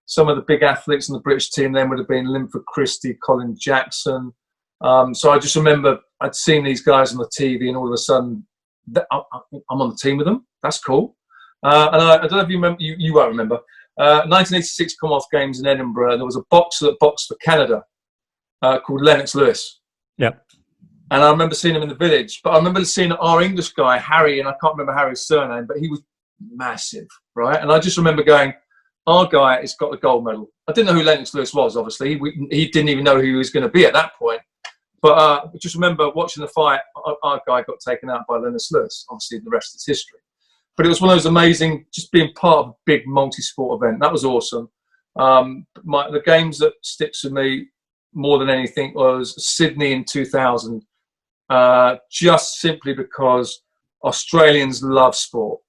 C: some of the big athletes on the British team. Then would have been Linford Christie, Colin Jackson. So I just remember I'd seen these guys on the TV, and all of a sudden I'm on the team with them. That's cool. And I don't know if you remember. You won't remember. 1986 Commonwealth Games in Edinburgh. There was a boxer that boxed for Canada called Lennox Lewis.
A: Yeah.
C: And I remember seeing him in the village. But I remember seeing our English guy Harry, and I can't remember Harry's surname, but he was massive, right? And I just remember going, our guy has got the gold medal. I didn't know who Lennox Lewis was, obviously. He didn't even know who he was going to be at that point. But I just remember watching the fight, our guy got taken out by Lennox Lewis. Obviously, the rest is history. But it was one of those amazing, just being part of a big multi-sport event. That was awesome. The games that sticks with me more than anything was Sydney in 2000, just simply because Australians love sport.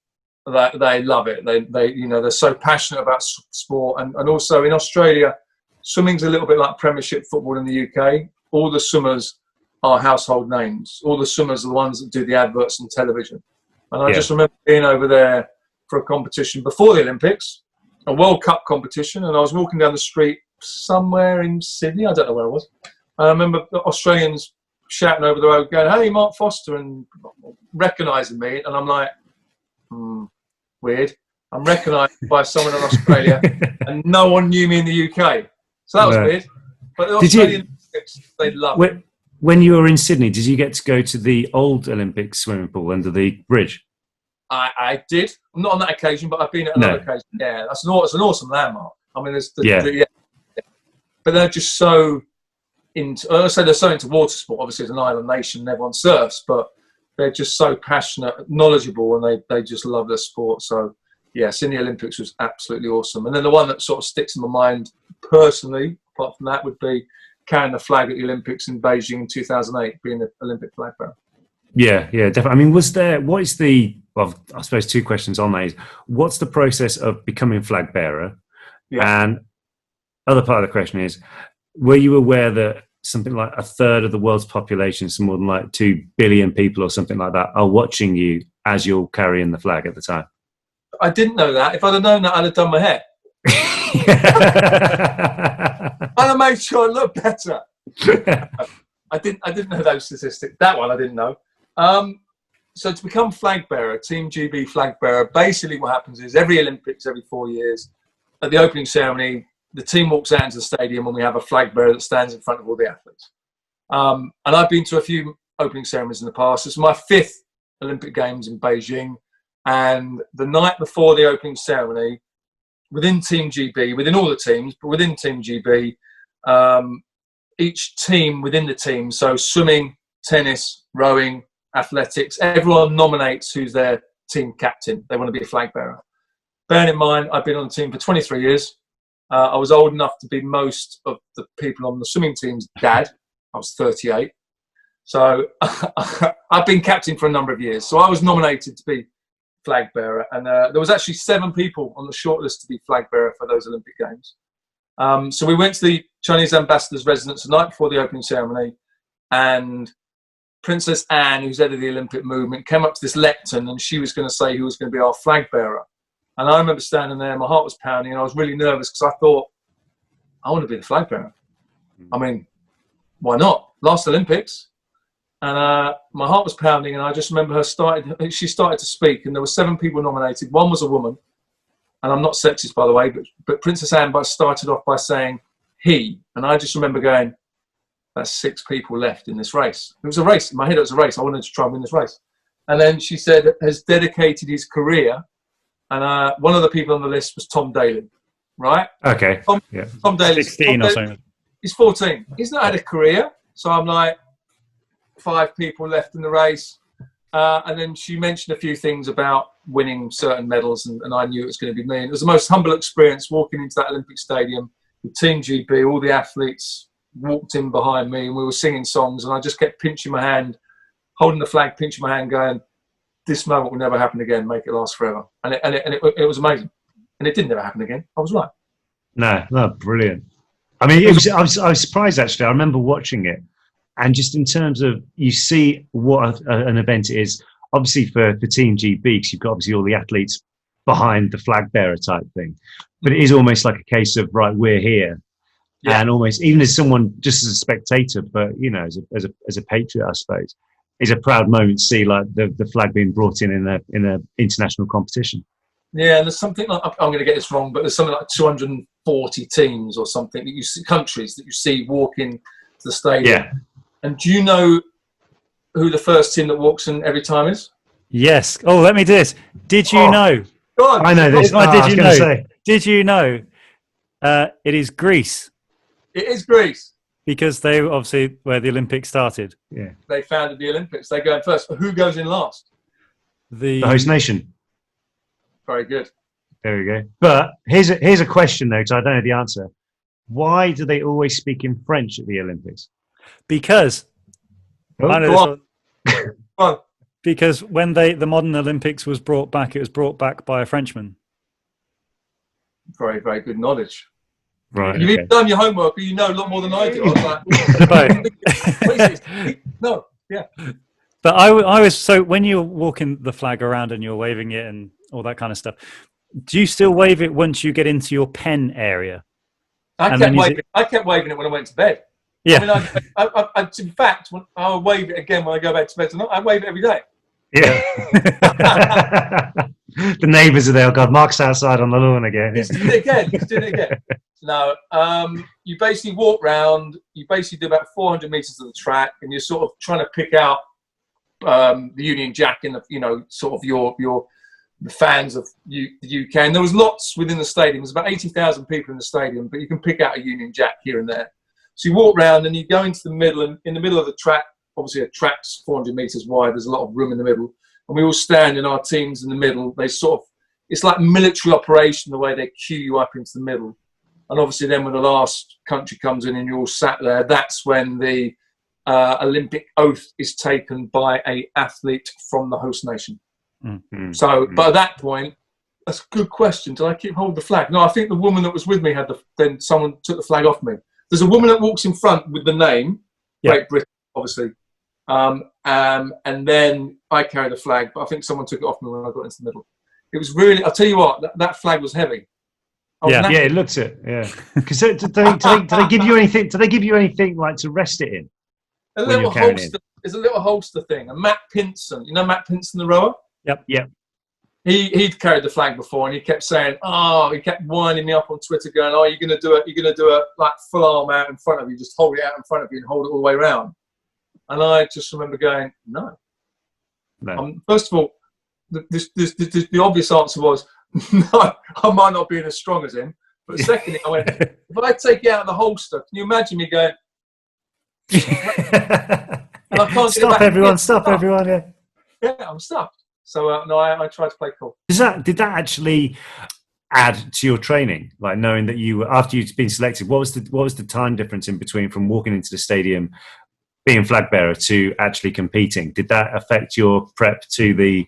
C: They love it. They're so passionate about sport. And also in Australia, swimming's a little bit like Premiership football in the UK. All the swimmers are household names. All the swimmers are the ones that do the adverts on television. And I just remember being over there for a competition before the Olympics, a World Cup competition, and I was walking down the street somewhere in Sydney. I don't know where I was. And I remember the Australians shouting over the road, going, "Hey, Mark Foster," and recognising me. And I'm like, weird. I'm recognised by someone in Australia, and no one knew me in the UK. So that was weird. But the Australian Olympics, they love it.
A: When you were in Sydney, did you get to go to the old Olympic swimming pool under the bridge?
C: I did. Not on that occasion, but I've been at another occasion. Yeah, it's an awesome landmark. I mean, but they're just so into. I say they're so into water sport. Obviously, it's an island nation, and everyone surfs, but they're just so passionate, knowledgeable, and they just love their sport. So, yeah, Sydney Olympics was absolutely awesome. And then the one that sort of sticks in my mind personally, apart from that, would be carrying the flag at the Olympics in Beijing in 2008, being the Olympic flag bearer.
A: Yeah, definitely. I mean, I suppose two questions on that is, what's the process of becoming flag bearer? Yeah. And other part of the question is, were you aware that something like a third of the world's population, so more than like 2 billion people or something like that, are watching you as you're carrying the flag at the time?
C: I didn't know that. If I'd have known that, I'd have done my hair. I'd have made sure I looked better. I didn't know those statistics. That one I didn't know. So to become flag bearer, Team GB flag bearer, basically what happens is every Olympics, every 4 years, at the opening ceremony, the team walks out into the stadium and we have a flag bearer that stands in front of all the athletes. And I've been to a few opening ceremonies in the past. It's my 5th Olympic Games in Beijing. And the night before the opening ceremony, within Team GB, within all the teams, but within Team GB, each team within the team, so swimming, tennis, rowing, athletics, everyone nominates who's their team captain. They want to be a flag bearer. Bearing in mind, I've been on the team for 23 years. I was old enough to be most of the people on the swimming team's dad. I was 38. So I've been captain for a number of years. So I was nominated to be flag bearer. And there was actually 7 people on the shortlist to be flag bearer for those Olympic Games. So we went to the Chinese ambassador's residence the night before the opening ceremony, and Princess Anne, who's head of the Olympic movement, came up to this lectern and she was going to say who was going to be our flag bearer. And I remember standing there, my heart was pounding, and I was really nervous because I thought, I want to be the flag bearer. I mean, why not? Last Olympics. And my heart was pounding, and I just remember she started to speak, and there were 7 people nominated. 1 was a woman, and I'm not sexist, by the way, but Princess Anne started off by saying he. And I just remember going, that's 6 people left in this race. It was a race. In my head, it was a race. I wanted to try and win this race. And then she said, has dedicated his career. And one of the people on the list was Tom Daley, right?
A: Okay.
C: Tom Daley.
B: 16 or something.
C: He's 14. He's not had a career. So I'm like, 5 people left in the race. And then she mentioned a few things about winning certain medals, and I knew it was going to be me. And it was the most humble experience walking into that Olympic stadium with Team GB. All the athletes walked in behind me, and we were singing songs, and I just kept pinching my hand, holding the flag, pinching my hand, going, this moment will never happen again, make it last forever. And it was amazing. And it didn't ever happen again. I was right.
A: No, brilliant. I mean, I was surprised, actually. I remember watching it, and just in terms of, you see what an event it is, obviously for Team GB, because you've got obviously all the athletes behind the flag bearer type thing, but it is almost like a case of, right, we're here. Yeah. And almost, even as someone, just as a spectator, but, you know, as a patriot, I suppose, it's a proud moment to see like the flag being brought in a international competition. Yeah,
C: and there's something like, I'm going to get this wrong, but there's something like 240 teams or something that you see, countries that you see walking to the stadium.
A: Yeah.
C: And do you know who the first team that walks in every time is?
B: Yes. Oh, let me do this. Did you know?
C: God,
A: I know this.
B: Did you know? Did you know? It is Greece.
C: It is Greece.
B: Because they obviously where the Olympics started.
A: Yeah.
C: They founded the Olympics. They go in first. But who goes in last?
A: The host nation.
C: Very good.
A: There we go. But here's a question though, because I don't know the answer. Why do they always speak in French at the Olympics?
B: Because
C: go on.
B: Because when the modern Olympics was brought back, it was brought back by a Frenchman.
C: Very, very good knowledge.
A: Right.
C: You've even done your homework, or you know a lot more than I do. I was like, no, yeah.
B: But I was, so when you're walking the flag around and you're waving it and all that kind of stuff, do you still wave it once you get into your pen area?
C: I kept waving it when I went to bed.
B: Yeah.
C: I mean, in fact, I'll wave it again when I go back to bed tonight. I wave it every day.
A: Yeah. The neighbours are there. Oh God, Mark's outside on the lawn again.
C: He's doing it again. No, you basically walk round. You basically do about 400 meters of the track, and you're sort of trying to pick out the Union Jack in the, you know, sort of the fans of the UK. And there was lots within the stadium. There's about 80,000 people in the stadium, but you can pick out a Union Jack here and there. So you walk round and you go into the middle, and in the middle of the track, obviously a track's 400 meters wide. There's a lot of room in the middle, and we all stand in our teams in the middle. They sort of, it's like military operation, the way they queue you up into the middle. And obviously then when the last country comes in and you're all sat there, that's when the Olympic oath is taken by a athlete from the host nation.
A: Mm-hmm.
C: So, but at that point, that's a good question. Did I keep hold of the flag? No, I think the woman that was with me then someone took the flag off me. There's a woman that walks in front with the name, Great Britain, obviously. And then I carry the flag, but I think someone took it off me when I got into the middle. It was really, I'll tell you what, that flag was heavy.
A: It looked it. Yeah. Because do they give you anything? Do they give you anything like to rest it in?
C: A little holster. There's a little holster thing. And Matt Pinson, you know Matt Pinson, the rower?
A: Yep.
C: He'd carried the flag before, and he kept saying, he kept winding me up on Twitter, going, "Oh, you're going to do it like full arm out in front of you, just hold it out in front of you and hold it all the way around." And I just remember going, "No." First of all, the obvious answer was, "No, I might not be as strong as him." But secondly, I went, "If I take it out of the holster, can you imagine me going?" And I can't
A: Stop everyone!
C: Yeah, I'm stuck. So no, I tried to play cool.
A: Did that actually add to your training? Like knowing that after you'd been selected, what was the time difference in between from walking into the stadium, being flag bearer, to actually competing? Did that affect your prep to the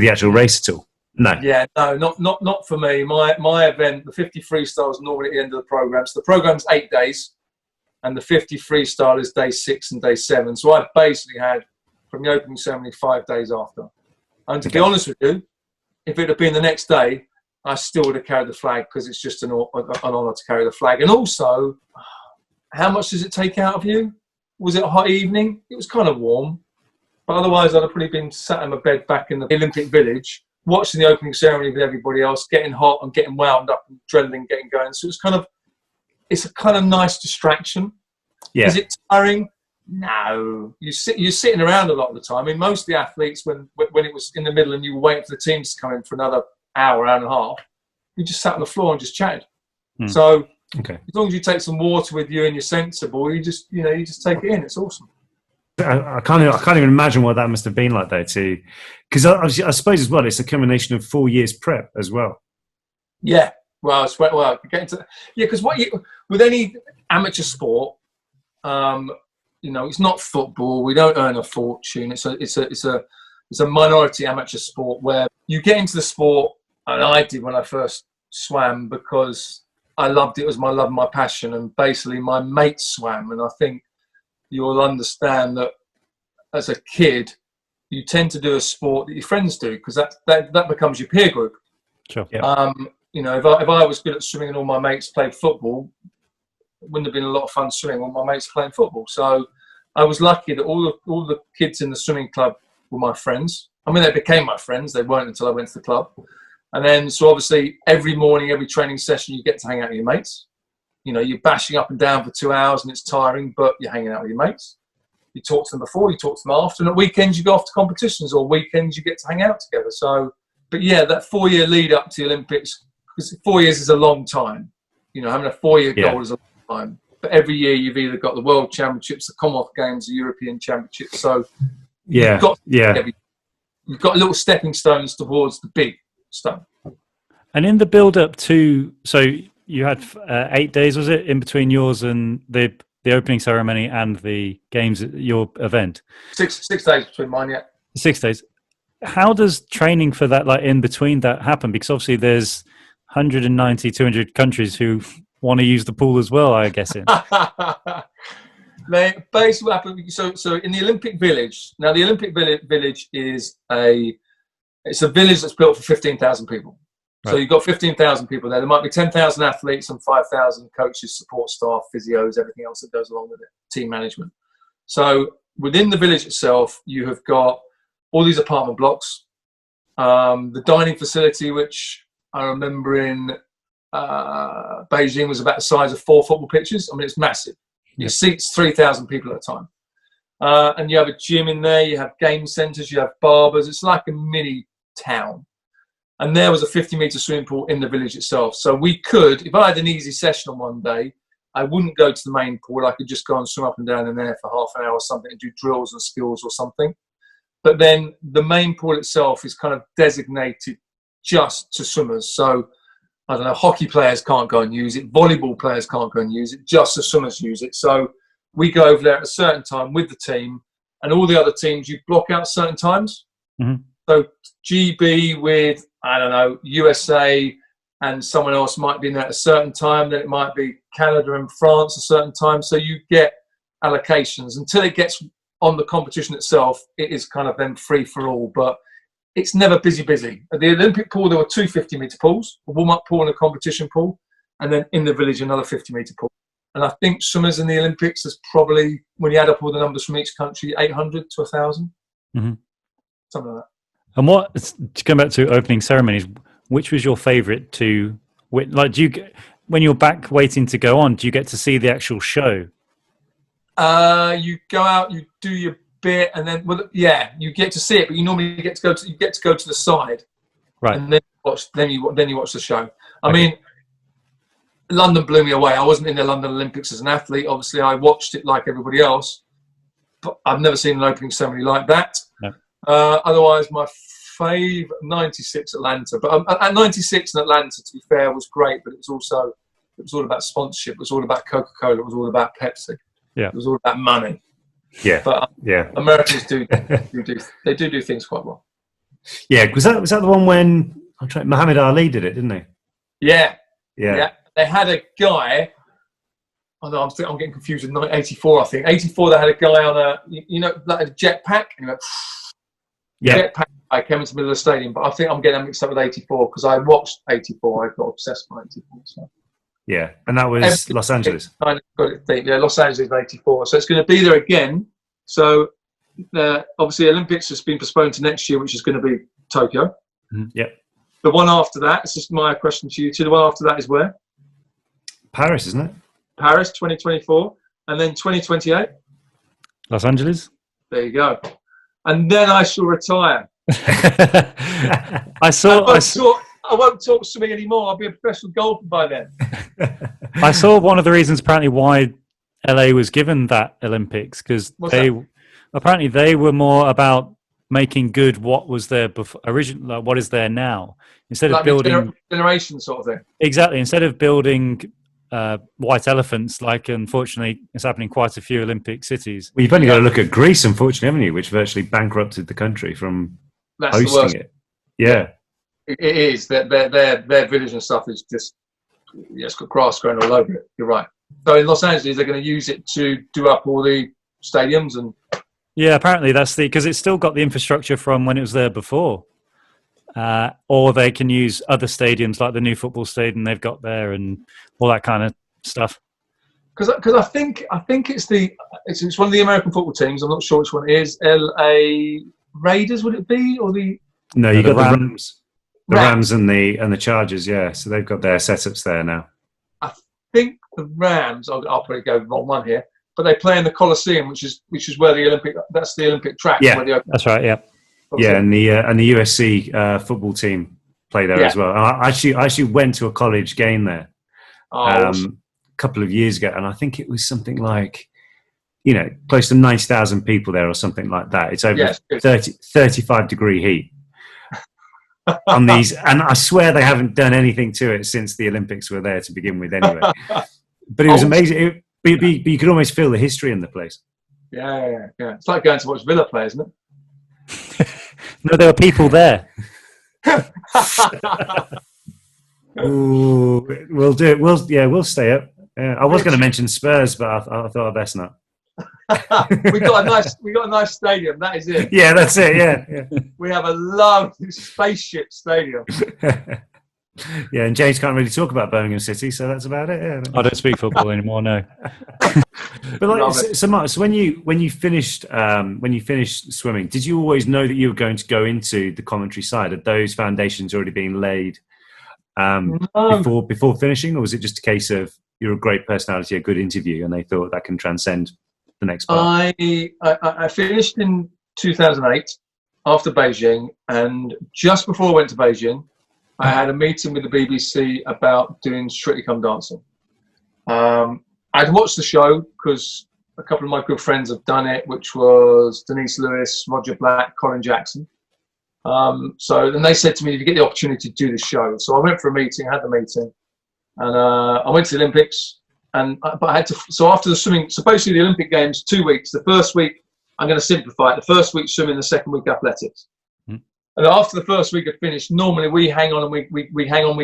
A: actual race at all? No.
C: Yeah, no, not for me. My event, the 50 freestyle, is normally at the end of the program. So the program's 8 days, and the 50 freestyle is day 6 and day 7. So I basically had from the opening ceremony 5 days after. And to be honest with you, if it had been the next day, I still would have carried the flag, because it's just an honour to carry the flag. And also, how much does it take out of you? Was it a hot evening? It was kind of warm. But otherwise, I'd have probably been sat in my bed back in the Olympic Village, watching the opening ceremony with everybody else, getting hot and getting wound up and adrenaline getting going. So it's a kind of nice distraction. Yeah. Is it tiring? No, you're sitting around a lot of the time. I mean, most of the athletes, when it was in the middle and you were waiting for the teams to come in for another hour and a half, you just sat on the floor and just chatted. So as long as you take some water with you and you're sensible, you just take it in. It's awesome.
A: I can't even imagine what that must have been like, though, too, because I suppose as well it's a combination of 4 years prep as well.
C: Yeah, because with any amateur sport, it's not football. We don't earn a fortune. It's a minority amateur sport where you get into the sport, and I did when I first swam, because I loved it. It was my love and my passion, and basically my mates swam. And I think you'll understand that as a kid, you tend to do a sport that your friends do, because that becomes your peer group.
A: Sure. Yeah.
C: If I was good at swimming and all my mates played football, it wouldn't have been a lot of fun swimming when my mates were playing football. So I was lucky that all the kids in the swimming club were my friends. I mean, they became my friends. They weren't until I went to the club. And then, so obviously, every morning, every training session, you get to hang out with your mates. You're bashing up and down for 2 hours, and it's tiring, but you're hanging out with your mates. You talk to them before, you talk to them after, and at weekends, you go off to competitions, or weekends, you get to hang out together. So, but yeah, that 4-year lead up to the Olympics, because 4 years is a long time. Having a 4-year goal is a long time. But every year, you've either got the World Championships, the Commonwealth Games, the European Championships. So you've got little stepping stones towards the big stuff.
B: And in the build-up to, so you had 8 days, was it, in between yours and the opening ceremony and the games at your event? 6
C: days between mine, yeah.
B: 6 days. How does training for that, like in between that, happen? Because obviously there's 190, 200 countries who want to use the pool as well, I guess.
C: Basically what happened, so in the Olympic Village, now the Olympic Village is a village that's built for 15,000 people. Right. So you've got 15,000 people there. There might be 10,000 athletes and 5,000 coaches, support staff, physios, everything else that goes along with it, team management. So within the village itself, you have got all these apartment blocks, the dining facility, which I remember in Beijing was about the size of 4 football pitches. I mean, it's massive. It seats 3,000 people at a time. And you have a gym in there, you have game centres, you have barbers. It's like a mini town. And there was a 50-metre swimming pool in the village itself. So we could, if I had an easy session on one day, I wouldn't go to the main pool. I could just go and swim up and down in there for half an hour or something and do drills and skills or something. But then the main pool itself is kind of designated just to swimmers. So, I don't know, hockey players can't go and use it. Volleyball players can't go and use it. Just the swimmers use it. So we go over there at a certain time with the team, and all the other teams, you block out certain times. Mm-hmm. So GB with, I don't know, USA and someone else might be in there at a certain time. Then it might be Canada and France a certain time. So you get allocations. Until it gets on the competition itself, it is kind of then free for all. But it's never busy. At the Olympic pool, there were 2 50-metre pools, a warm-up pool and a competition pool. And then in the village, another 50-metre pool. And I think swimmers in the Olympics is probably, when you add up all the numbers from each country, 800 to 1,000.
B: Mm-hmm.
C: Something like that.
B: And what, to come back to opening ceremonies, which was your favourite to, like, do you, when you're back waiting to go on, do you get to see the actual show?
C: You go out, you do your bit, and then, well, yeah, you get to see it, but you normally get to go to the side,
B: right?
C: And then you watch the show. I mean, London blew me away. I wasn't in the London Olympics as an athlete. Obviously, I watched it like everybody else, but I've never seen an opening ceremony like that.
B: No.
C: Otherwise, my fave, 96 Atlanta. But at 96 in Atlanta, to be fair, was great, but it was all about sponsorship. It was all about Coca-Cola. It was all about Pepsi.
B: Yeah.
C: It was all about money.
A: Yeah.
C: But Americans do things quite well.
A: Yeah. Was that the one when Muhammad Ali did it, didn't he?
C: Yeah.
A: Yeah.
C: They had a guy. Oh no, I'm getting confused with 84. I think 84. They had a guy on like a jetpack, and he went. Jetpack. I came into the middle of the stadium, but I think I'm getting mixed up with 84 because I watched 84. I got obsessed with 84. So.
A: Yeah, and that was Los Angeles.
C: Yeah, Los Angeles 84. So it's going to be there again. So obviously Olympics has been postponed to next year, which is going to be Tokyo.
A: Yeah.
C: The one after that, it's just my question to you two. The one after that is where?
A: Paris, isn't it?
C: Paris, 2024. And then 2028?
B: Los Angeles.
C: There you go. And then I shall retire. I won't talk swimming anymore. I'll be a professional golfer by then.
B: I saw one of the reasons apparently why LA was given that Olympics, because apparently they were more about making good what was there before, originally, like what is there now, instead of building
C: generation sort of thing.
B: Exactly, instead of building white elephants, like unfortunately it's happening in quite a few Olympic cities.
A: Well, you've only got to look at Greece, unfortunately, haven't you? Which virtually bankrupted the country from hosting it. Yeah.
C: It is. Their village and stuff is just, it's got grass growing all over it. You're right. So in Los Angeles, they're going to use it to do up all the stadiums and.
B: Yeah, apparently that's because it's still got the infrastructure from when it was there before. Or they can use other stadiums like the new football stadium they've got there and all that kind of stuff.
C: Because I think it's one of the American football teams. I'm not sure which one it is. LA Raiders, would it be, or the?
A: No, you got the Rams. The Rams and the Chargers, yeah. So they've got their setups there now. I
C: think the Rams. I'll probably go wrong one here, but they play in the Coliseum, which is where the Olympic. That's the Olympic track.
B: Yeah, that's right. Yeah.
A: Yeah, and the USC football team play there as well. I actually went to a college game there a couple of years ago, and I think it was something like, close to 90,000 people there or something like that. It's over 35-degree heat on these, and I swear they haven't done anything to it since the Olympics were there to begin with anyway. But it was amazing. But you could almost feel the history in the place.
C: Yeah. It's like going to watch Villa play, isn't it?
B: No, there were people there.
A: Ooh, we'll do it. We'll stay up. I was going to mention Spurs, but I thought I'd best not.
C: we got a nice stadium. That is it.
A: Yeah, that's it. Yeah.
C: We have a lovely spaceship stadium.
A: Yeah, and James can't really talk about Birmingham City, so that's about it. Yeah.
B: I don't speak football anymore. No.
A: But so Mark, so when you finished swimming, did you always know that you were going to go into the commentary side? Had those foundations already been laid before finishing, or was it just a case of you're a great personality, a good interview, and they thought that can transcend the next part?
C: I finished in 2008 after Beijing, and just before I went to Beijing, I had a meeting with the BBC about doing Strictly Come Dancing. I'd watched the show because a couple of my good friends have done it, which was Denise Lewis, Roger Black, Colin Jackson. So then they said to me, if you get the opportunity to do the show. So I went for a meeting, had the meeting, and I went to the Olympics. But I had to, so after the swimming, so basically the Olympic Games, 2 weeks. The first week, I'm going to simplify it. The first week swimming, the second week athletics. And after the first week had finished, normally we hang on and we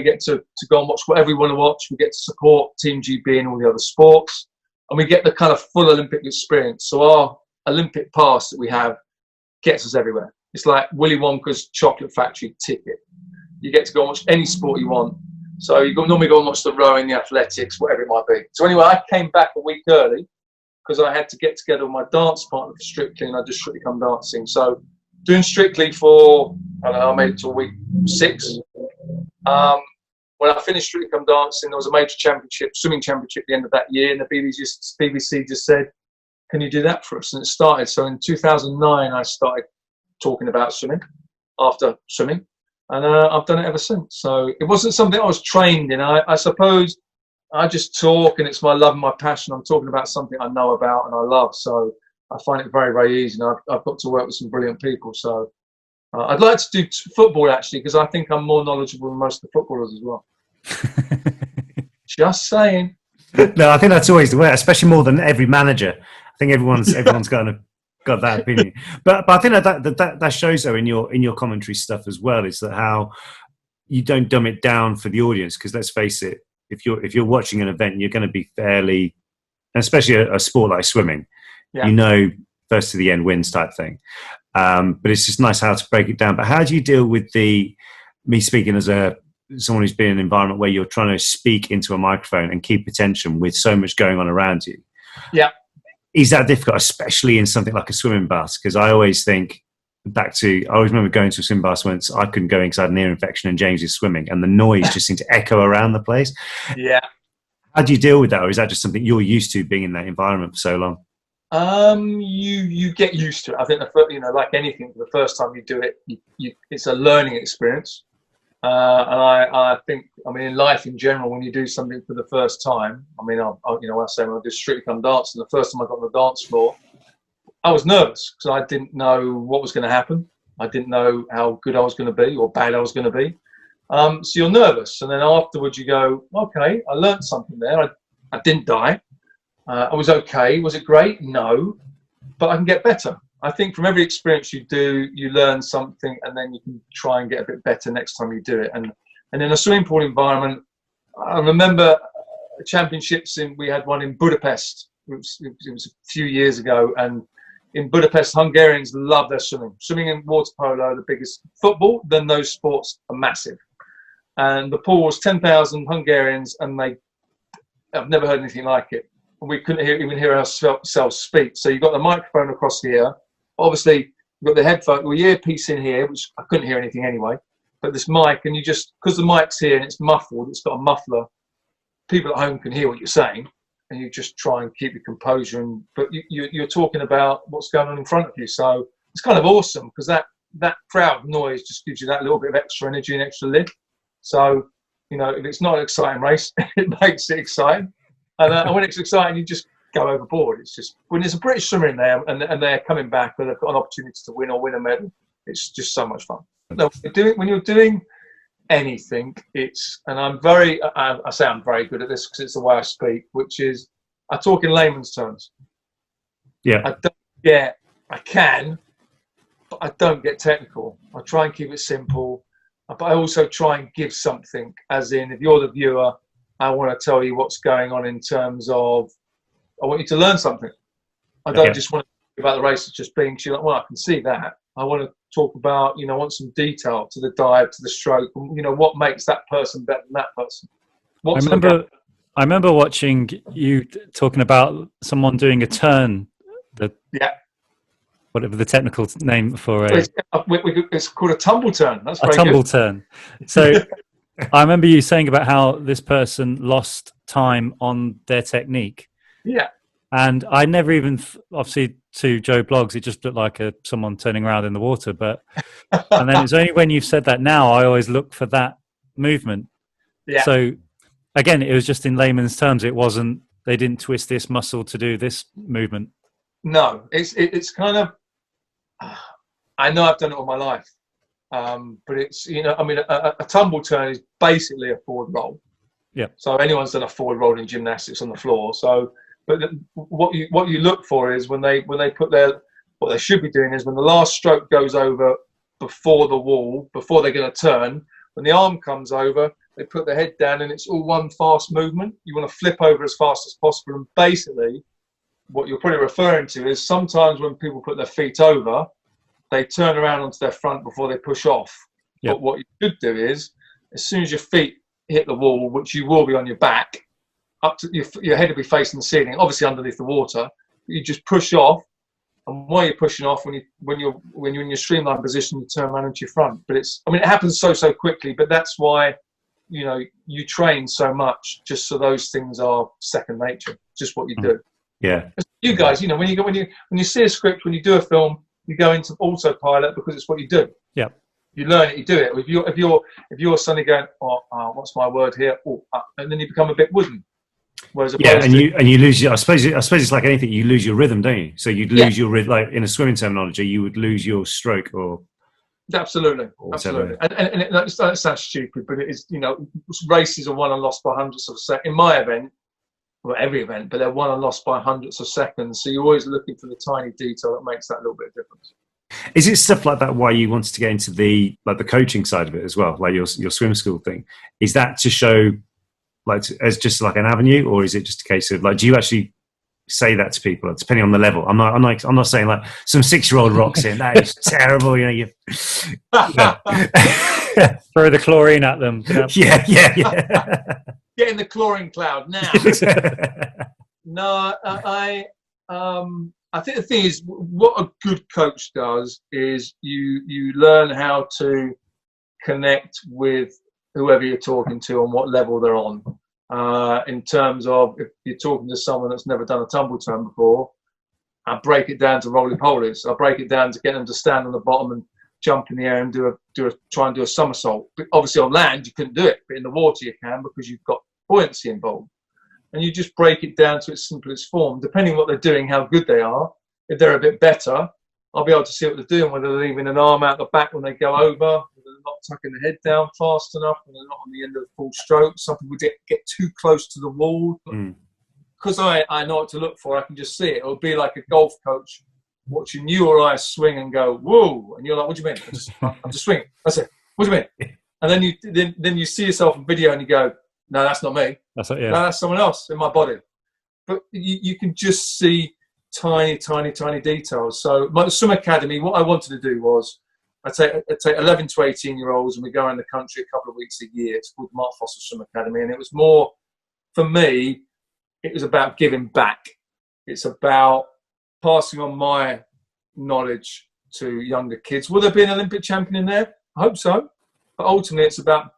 C: get to go and watch whatever we want to watch. We get to support Team GB and all the other sports. And we get the kind of full Olympic experience. So our Olympic pass that we have gets us everywhere. It's like Willy Wonka's chocolate factory ticket. You get to go and watch any sport you want. So you normally go and watch the rowing, the athletics, whatever it might be. So anyway, I came back a week early because I had to get together with my dance partner for Strictly, and I just Strictly Come Dancing. So doing Strictly for, I don't know, I made it to week 6. When I finished Strictly Come Dancing, there was a major championship, swimming championship at the end of that year, and the BBC just said, can you do that for us? And it started. So in 2009, I started talking about swimming after swimming, and I've done it ever since. So it wasn't something I was trained in. I suppose I just talk, and it's my love and my passion. I'm talking about something I know about and I love. So I find it very, very easy. And I've got to work with some brilliant people. So I'd like to do football, actually, because I think I'm more knowledgeable than most of the footballers as well. Just saying.
A: No, I think that's always the way, especially more than every manager. I think everyone's got that opinion. But I think that shows, though, in your commentary stuff as well, is that how you don't dumb it down for the audience. Because let's face it, if you're watching an event, you're going to be fairly, especially a sport like swimming, you know, first to the end wins type thing. But it's just nice how to break it down. But how do you deal with me speaking as someone who's been in an environment where you're trying to speak into a microphone and keep attention with so much going on around you?
C: Yeah.
A: Is that difficult, especially in something like a swimming bath? Because I always think I always remember going to a swim bath once. I couldn't go in because I had an ear infection and James is swimming, and the noise just seemed to echo around the place.
C: Yeah.
A: How do you deal with that? Or is that just something you're used to being in that environment for so long?
C: You get used to it. I think like anything, the first time you do it, it's a learning experience. And I think, in life in general, when you do something for the first time, when I did Strictly Come Dancing, the first time I got on the dance floor, I was nervous because I didn't know what was going to happen. I didn't know how good I was going to be or bad I was going to be. So you're nervous, and then afterwards you go, okay, I learned something there. I didn't die. I was okay. Was it great? No, but I can get better. I think from every experience you do, you learn something, and then you can try and get a bit better next time you do it. And in a swimming pool environment, I remember championships we had one in Budapest. It was a few years ago, and in Budapest, Hungarians love their swimming. Swimming and water polo, the biggest. Football, then those sports are massive. And the pool was 10,000 Hungarians, and I've never heard anything like it. And we couldn't even hear ourselves speak. So you've got the microphone across here. Obviously, you've got the headphone, the earpiece in here, which I couldn't hear anything anyway. But this mic, and because the mic's here and it's muffled, it's got a muffler. People at home can hear what you're saying, and you just try and keep your composure. But you're talking about what's going on in front of you. So it's kind of awesome because that crowd noise just gives you that little bit of extra energy and extra lift. So, if it's not an exciting race, it makes it exciting. And when it's exciting, you just go overboard. It's just, when there's a British swimmer in there and they're coming back and they've got an opportunity to win or win a medal, it's just so much fun. No, when you're doing anything, and I say I'm very good at this because it's the way I speak, which is I talk in layman's terms.
A: Yeah.
C: I can, but I don't get technical. I try and keep it simple, but I also try and give something, as in, if you're the viewer, I want to tell you what's going on in terms of, I want you to learn something. I don't just want to talk about the race as just being, well, I can see that. I want to talk about, I want some detail to the dive, to the stroke, what makes that person better than that person.
B: I remember watching you talking about someone doing a turn. Whatever the technical name for
C: it's called a tumble turn. That's
B: a tumble turn. So I remember you saying about how this person lost time on their technique.
C: Yeah.
B: And I never even, obviously to Joe Bloggs, it just looked like someone turning around in the water. But and then it's only when you've said that now, I always look for that movement. Yeah. So again, it was just in layman's terms. It wasn't, they didn't twist this muscle to do this movement.
C: No, it's kind of, I know I've done it all my life. But it's, a tumble turn is basically a forward roll.
B: Yeah.
C: So anyone's done a forward roll in gymnastics on the floor. So, but what you look for is when they put what they should be doing is when the last stroke goes over before the wall, before they're going to turn, when the arm comes over, they put their head down and it's all one fast movement. You want to flip over as fast as possible. And basically what you're probably referring to is sometimes when people put their feet over, they turn around onto their front before they push off. Yep. But what you should do is, as soon as your feet hit the wall, which you will be on your back, up to your head will be facing the ceiling, obviously underneath the water. You just push off, and while you're pushing off, when you're in your streamline position, you turn around into your front. But it happens so quickly. But that's why, you know, you train so much just so those things are second nature, just what you do.
A: Yeah.
C: You guys, you know, when you see a script, when you do a film, you go into autopilot because it's what you do.
D: Yeah.
C: You learn it, you do it. If you're suddenly going, what's my word here? And then you become a bit wooden. Whereas
A: you lose your. I suppose it's like anything. You lose your rhythm, don't you? So you'd lose your rhythm. Like in a swimming terminology, you would lose your stroke or.
C: Absolutely. And that sounds stupid, but it is. You know, races are won and lost by hundredths of a second. In my event, well, every event, but they're won and lost by hundredths of seconds. So you're always looking for the tiny detail that makes that little bit of difference.
A: Is it stuff like that why you wanted to get into the coaching side of it as well, like your swim school thing? Is that to show, like, as just like an avenue, or is it just a case of like, do you actually say that to people, depending on the level? I'm not saying like some 6-year-old rocks in, that is terrible, you know.
D: Throw the chlorine at them.
C: Yeah. Get in the chlorine cloud now. No, I think the thing is, what a good coach does is you learn how to connect with whoever you're talking to on what level they're on. In terms of, if you're talking to someone that's never done a tumble turn before, I break it down to roly-polies. I break it down to get them to stand on the bottom and jump in the air and try and do a somersault. But obviously on land you couldn't do it, but in the water you can, because you've got buoyancy involved. And you just break it down to its simplest form, depending on what they're doing, how good they are. If they're a bit better, I'll be able to see what they're doing, whether they're leaving an arm out the back when they go over, whether they're not tucking the head down fast enough, and they're not on the end of the full stroke. Some people get too close to the wall. Because I know what to look for, I can just see it. It'll be like a golf coach watching you or I swing and go, whoa, and you're like, what do you mean? I'm just swinging. That's it. What do you mean? And then you see yourself in video and you go, no, that's not me.
D: That's it, yeah.
C: No, that's someone else in my body. But you can just see tiny details. So my swim academy, what I wanted to do was I take 11 to 18-year-olds and we go around the country a couple of weeks a year. It's called Mark Foster Swim Academy, and it was more, for me, it was about giving back. It's about passing on my knowledge to younger kids. Will there be an Olympic champion in there? I hope so. But ultimately, it's about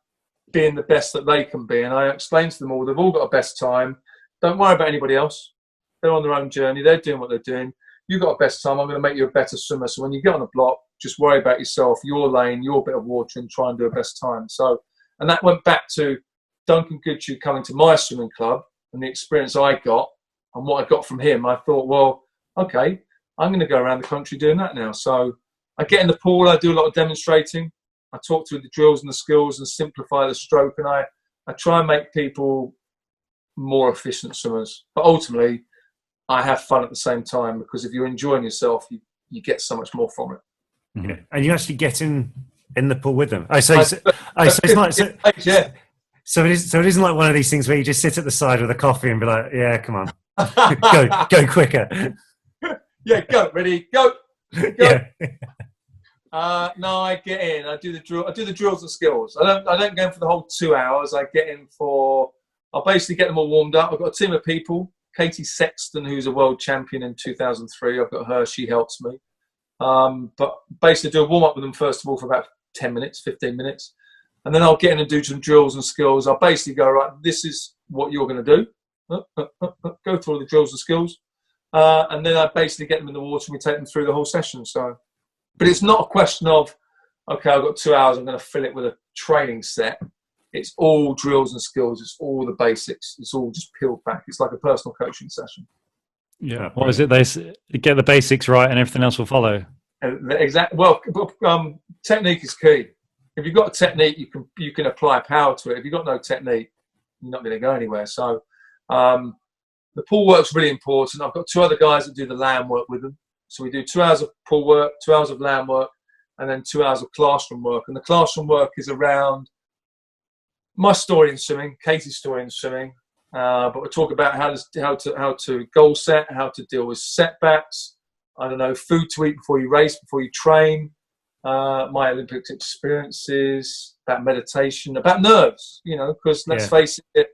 C: being the best that they can be. And I explain to them all, they've all got a best time. Don't worry about anybody else. They're on their own journey. They're doing what they're doing. You've got a best time. I'm going to make you a better swimmer. So when you get on the block, just worry about yourself, your lane, your bit of water, and try and do a best time. So, and that went back to Duncan Goodchew coming to my swimming club and the experience I got and what I got from him. I thought, well, okay, I'm going to go around the country doing that now. So I get in the pool. I do a lot of demonstrating. I talk through the drills and the skills and simplify the stroke. And I try and make people more efficient swimmers. But ultimately, I have fun at the same time, because if you're enjoying yourself, you get so much more from it.
A: Yeah. And you actually get in the pool with them. So it's not. So it isn't like one of these things where you just sit at the side with a coffee and be like, "Yeah, come on, go quicker."
C: Yeah, go, ready, go.
A: Yeah.
C: No, I get in. I do the drill. I do the drills and skills. I don't go in for the whole 2 hours. I get in for. I'll basically get them all warmed up. I've got a team of people. Katie Sexton, who's a world champion in 2003. I've got her. She helps me. But basically do a warm up with them first of all for about 10 minutes, 15 minutes. And then I'll get in and do some drills and skills. I'll basically go, right, this is what you're going to do. Go through all the drills and skills. And then I basically get them in the water and we take them through the whole session. So, but it's not a question of, okay, I've got 2 hours, I'm going to fill it with a training set. It's all drills and skills. It's all the basics. It's all just peeled back. It's like a personal coaching session.
D: Yeah. What is it? They get the basics right and everything else will follow.
C: Exactly. Well, technique is key. If you've got a technique, you can apply power to it. If you've got no technique, you're not going to go anywhere. So the pool work's really important. I've got 2 other guys that do the land work with them. So we do 2 hours of pool work, 2 hours of land work, and then 2 hours of classroom work. And the classroom work is around my story in swimming, Katie's story in swimming. But we talk about how to goal set, how to deal with setbacks. I don't know, food to eat before you race, before you train. my Olympics experiences, about meditation, about nerves, because let's face it,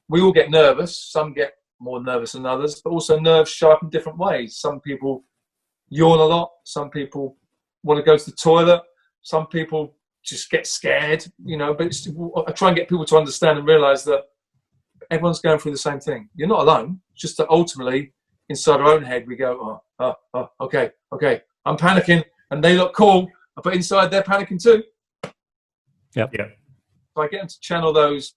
C: we all get nervous. Some get more nervous than others, but also nerves show up in different ways. Some people yawn a lot. Some people want to go to the toilet. Some people just get scared, but I try and get people to understand and realize that everyone's going through the same thing. You're not alone. Just that ultimately, inside our own head, we go, okay, I'm panicking, and they look cool, but inside they're panicking too.
D: Yeah.
C: So I get them to channel those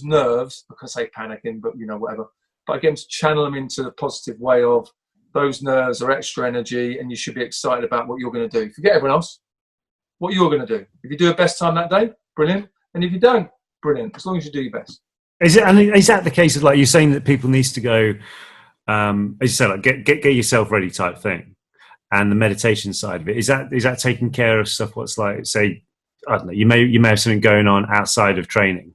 C: nerves. I can't say panicking, but whatever. But I get them to channel them into the positive way of those nerves are extra energy, and you should be excited about what you're going to do. Forget everyone else. What you're going to do. If you do a best time that day, brilliant. And if you don't, brilliant. As long as you do your best.
A: Is that the case of, like, you're saying that people needs to go, as you say, like get yourself ready type thing, and the meditation side of it, is that taking care of stuff? What's, like, say, I don't know, you may have something going on outside of training,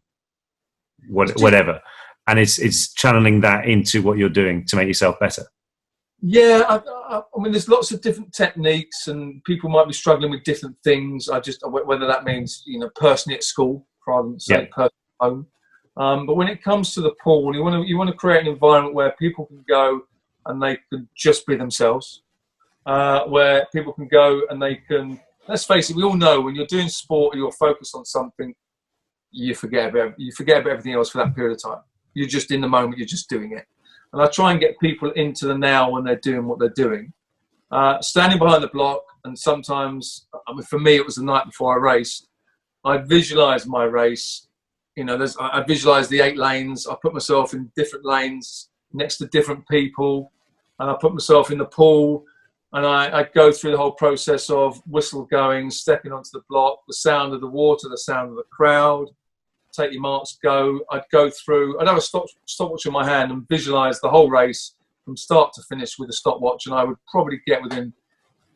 A: whatever, and it's channeling that into what you're doing to make yourself better.
C: Yeah, I mean, there's lots of different techniques, and people might be struggling with different things. Whether that means personally at school, rather than say personally at home. But when it comes to the pool, you want to create an environment where people can go and they can just be themselves. Where people can go and they can. Let's face it, we all know when you're doing sport or you're focused on something, you forget about everything else for that period of time. You're just in the moment. You're just doing it. And I try and get people into the now when they're doing what they're doing. Standing behind the block, and sometimes, for me, it was the night before I raced. I visualise my race. I visualise the 8 lanes. I put myself in different lanes next to different people, and I put myself in the pool, and I go through the whole process of whistle going, stepping onto the block, the sound of the water, the sound of the crowd. Take your marks, go. I'd go through. I'd have a stopwatch in my hand and visualise the whole race from start to finish with a stopwatch, and I would probably get within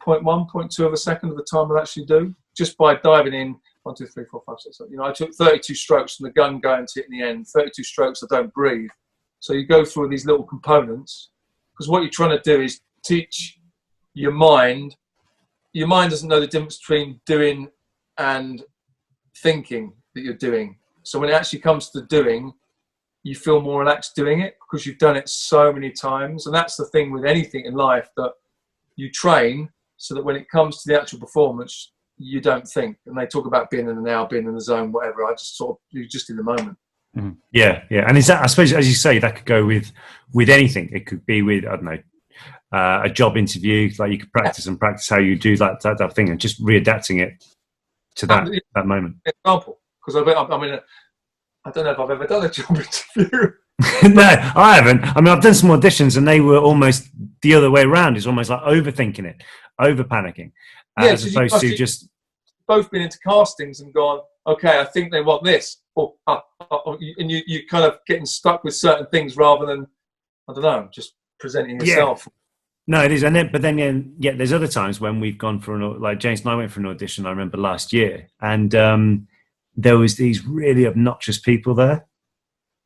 C: 0.1, 0.2 of a second of the time I'd actually do, just by diving in. 1, 2, 3, 4, 5, 6, 7. I took 32 strokes from the gun going to it in the end. 32 strokes, I don't breathe. So you go through these little components, because what you're trying to do is teach your mind. Your mind doesn't know the difference between doing and thinking that you're doing. So when it actually comes to doing, you feel more relaxed doing it because you've done it so many times. And that's the thing with anything in life, that you train so that when it comes to the actual performance, you don't think. And they talk about being in the now, being in the zone, whatever. You're just in the moment.
A: Mm-hmm. Yeah. And is that, I suppose, as you say, that could go with anything. It could be with, I don't know, a job interview. Like, you could practice how you do that thing, and just readapting it to that moment.
C: Example. Because I don't know if I've ever done a job interview.
A: No, I haven't. I mean, I've done some auditions, and they were almost the other way around. It's almost like overthinking it, over panicking, as opposed to just
C: both been into castings and gone, okay, I think they want this, and you kind of getting stuck with certain things rather than, I don't know, just presenting yourself.
A: Yeah. No, it is, but then there's other times when we've gone for like James and I went for an audition. I remember last year, and there was these really obnoxious people there.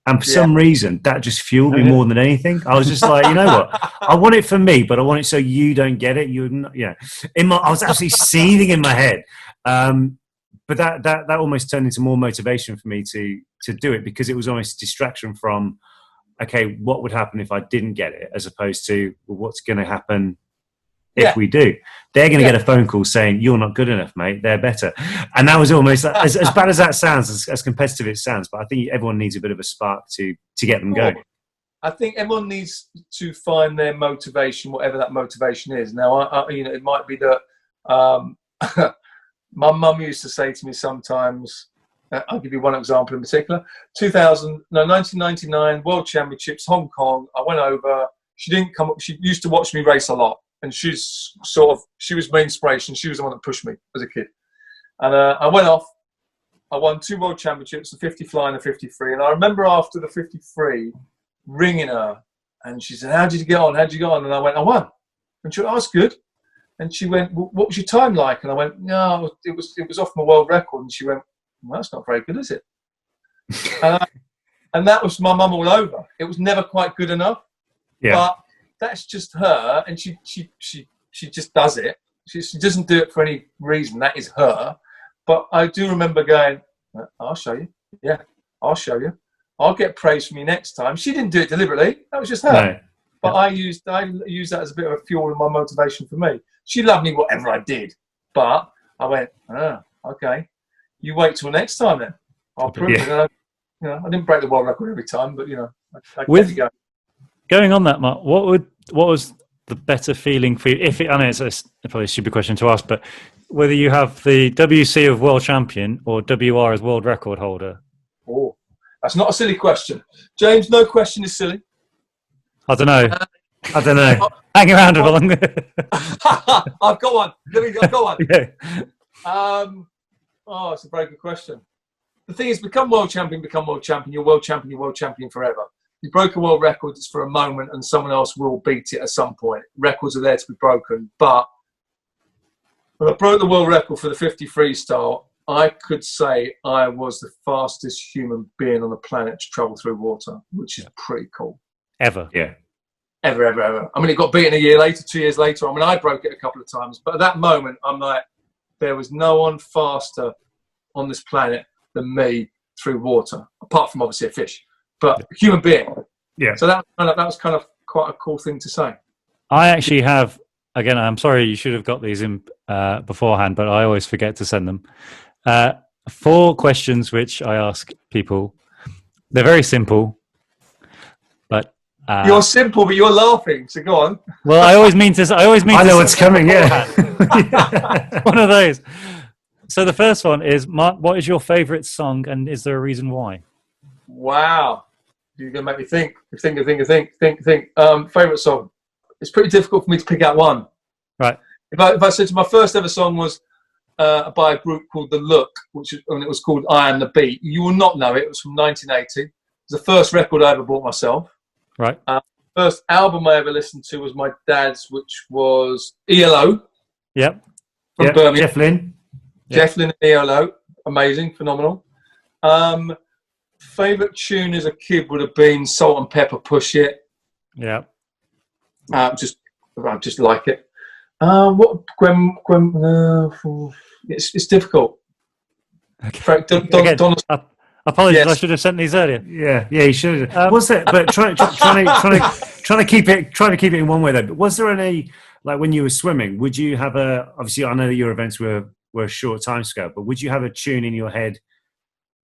A: And for some reason, that just fueled me more than anything. I was just like, you know what? I want it for me, but I want it so you don't get it. I was actually seething in my head. But that almost turned into more motivation for me to do it, because it was almost a distraction from, okay, what would happen if I didn't get it, as opposed to, well, what's going to happen if we do? They're going to get a phone call saying, you're not good enough, mate, they're better. And that was almost as bad as that sounds, as competitive it sounds, but I think everyone needs a bit of a spark to get them going.
C: I think everyone needs to find their motivation, whatever that motivation is. Now, it might be that my mum used to say to me sometimes, I'll give you one example in particular, 1999 World Championships, Hong Kong. I went over, she didn't come up, she used to watch me race a lot. And she was my inspiration. She was the one that pushed me as a kid. And I went off. I won 2 World Championships, the 50 fly and the 53. And I remember after the 53 ringing her, and she said, how did you get on? And I went, I won. And she went, oh, that's good. And she went, well, what was your time like? And I went, no, it was off my world record. And she went, well, that's not very good, is it? And that was my mum all over. It was never quite good enough. Yeah. But that's just her, and she just does it, She doesn't do it for any reason. That is her. But I do remember going, I'll show you. Yeah, I'll show you. I'll get praise from you next time. She didn't do it deliberately. That was just her.
A: No.
C: But I used that as a bit of a fuel and my motivation for me. She loved me whatever I did. But I went, okay. You wait till next time then. I'll prove it. I didn't break the world record every time, but I kept it going.
D: Going on that, Mark, what was the better feeling for you? I know it's probably a stupid question to ask, but whether you have the WC of world champion or WR as world record holder?
C: Oh, that's not a silly question. James, no question is silly.
D: I don't know. Hang around a long.
C: I've got one. I've got one.
D: Yeah.
C: It's a very good question. The thing is, become world champion. You're world champion forever. You broke a world record, it's for a moment, and someone else will beat it at some point. Records are there to be broken. But when I broke the world record for the 50 freestyle, I could say I was the fastest human being on the planet to travel through water, which is pretty cool.
D: Ever.
A: Yeah.
C: Ever. I mean, it got beaten a year later, 2 years later. I mean, I broke it a couple of times. But at that moment, I'm like, there was no one faster on this planet than me through water, apart from obviously a fish. But a human being.
A: Yeah.
C: So that was kind of quite a cool thing to say.
D: I actually have, again, I'm sorry, you should have got these in beforehand, but I always forget to send them. 4 questions which I ask people. They're very simple, but
C: you're simple, but you're laughing. So go on.
D: Well, I always mean to. I
A: know what's coming. Yeah.
D: One of those. So the first one is, Mark, what is your favourite song, and is there a reason why?
C: Wow. You're going to make me think. Favourite song. It's pretty difficult for me to pick out one.
D: Right.
C: If I said to my first ever song was by a group called The Look, and it was called I Am the Beat. You will not know it. It was from 1980. It was the first record I ever bought myself.
D: Right.
C: First album I ever listened to was my dad's, which was ELO.
D: Yep.
C: From Birmingham.
A: Jeff Lynne.
C: Jeff Lynne and ELO. Amazing. Phenomenal. Favourite tune as a kid would have been Salt and Pepper, Push It.
D: Yeah.
C: I just like it. What Gwen? It's difficult.
D: Okay.
C: Don,
D: apologies,
C: yes.
D: I should have sent these earlier.
A: Yeah, you should. Was there? But trying to keep it in one way though. But was there any, like when you were swimming? Would you have obviously I know that your events were a short time scale, but would you have a tune in your head,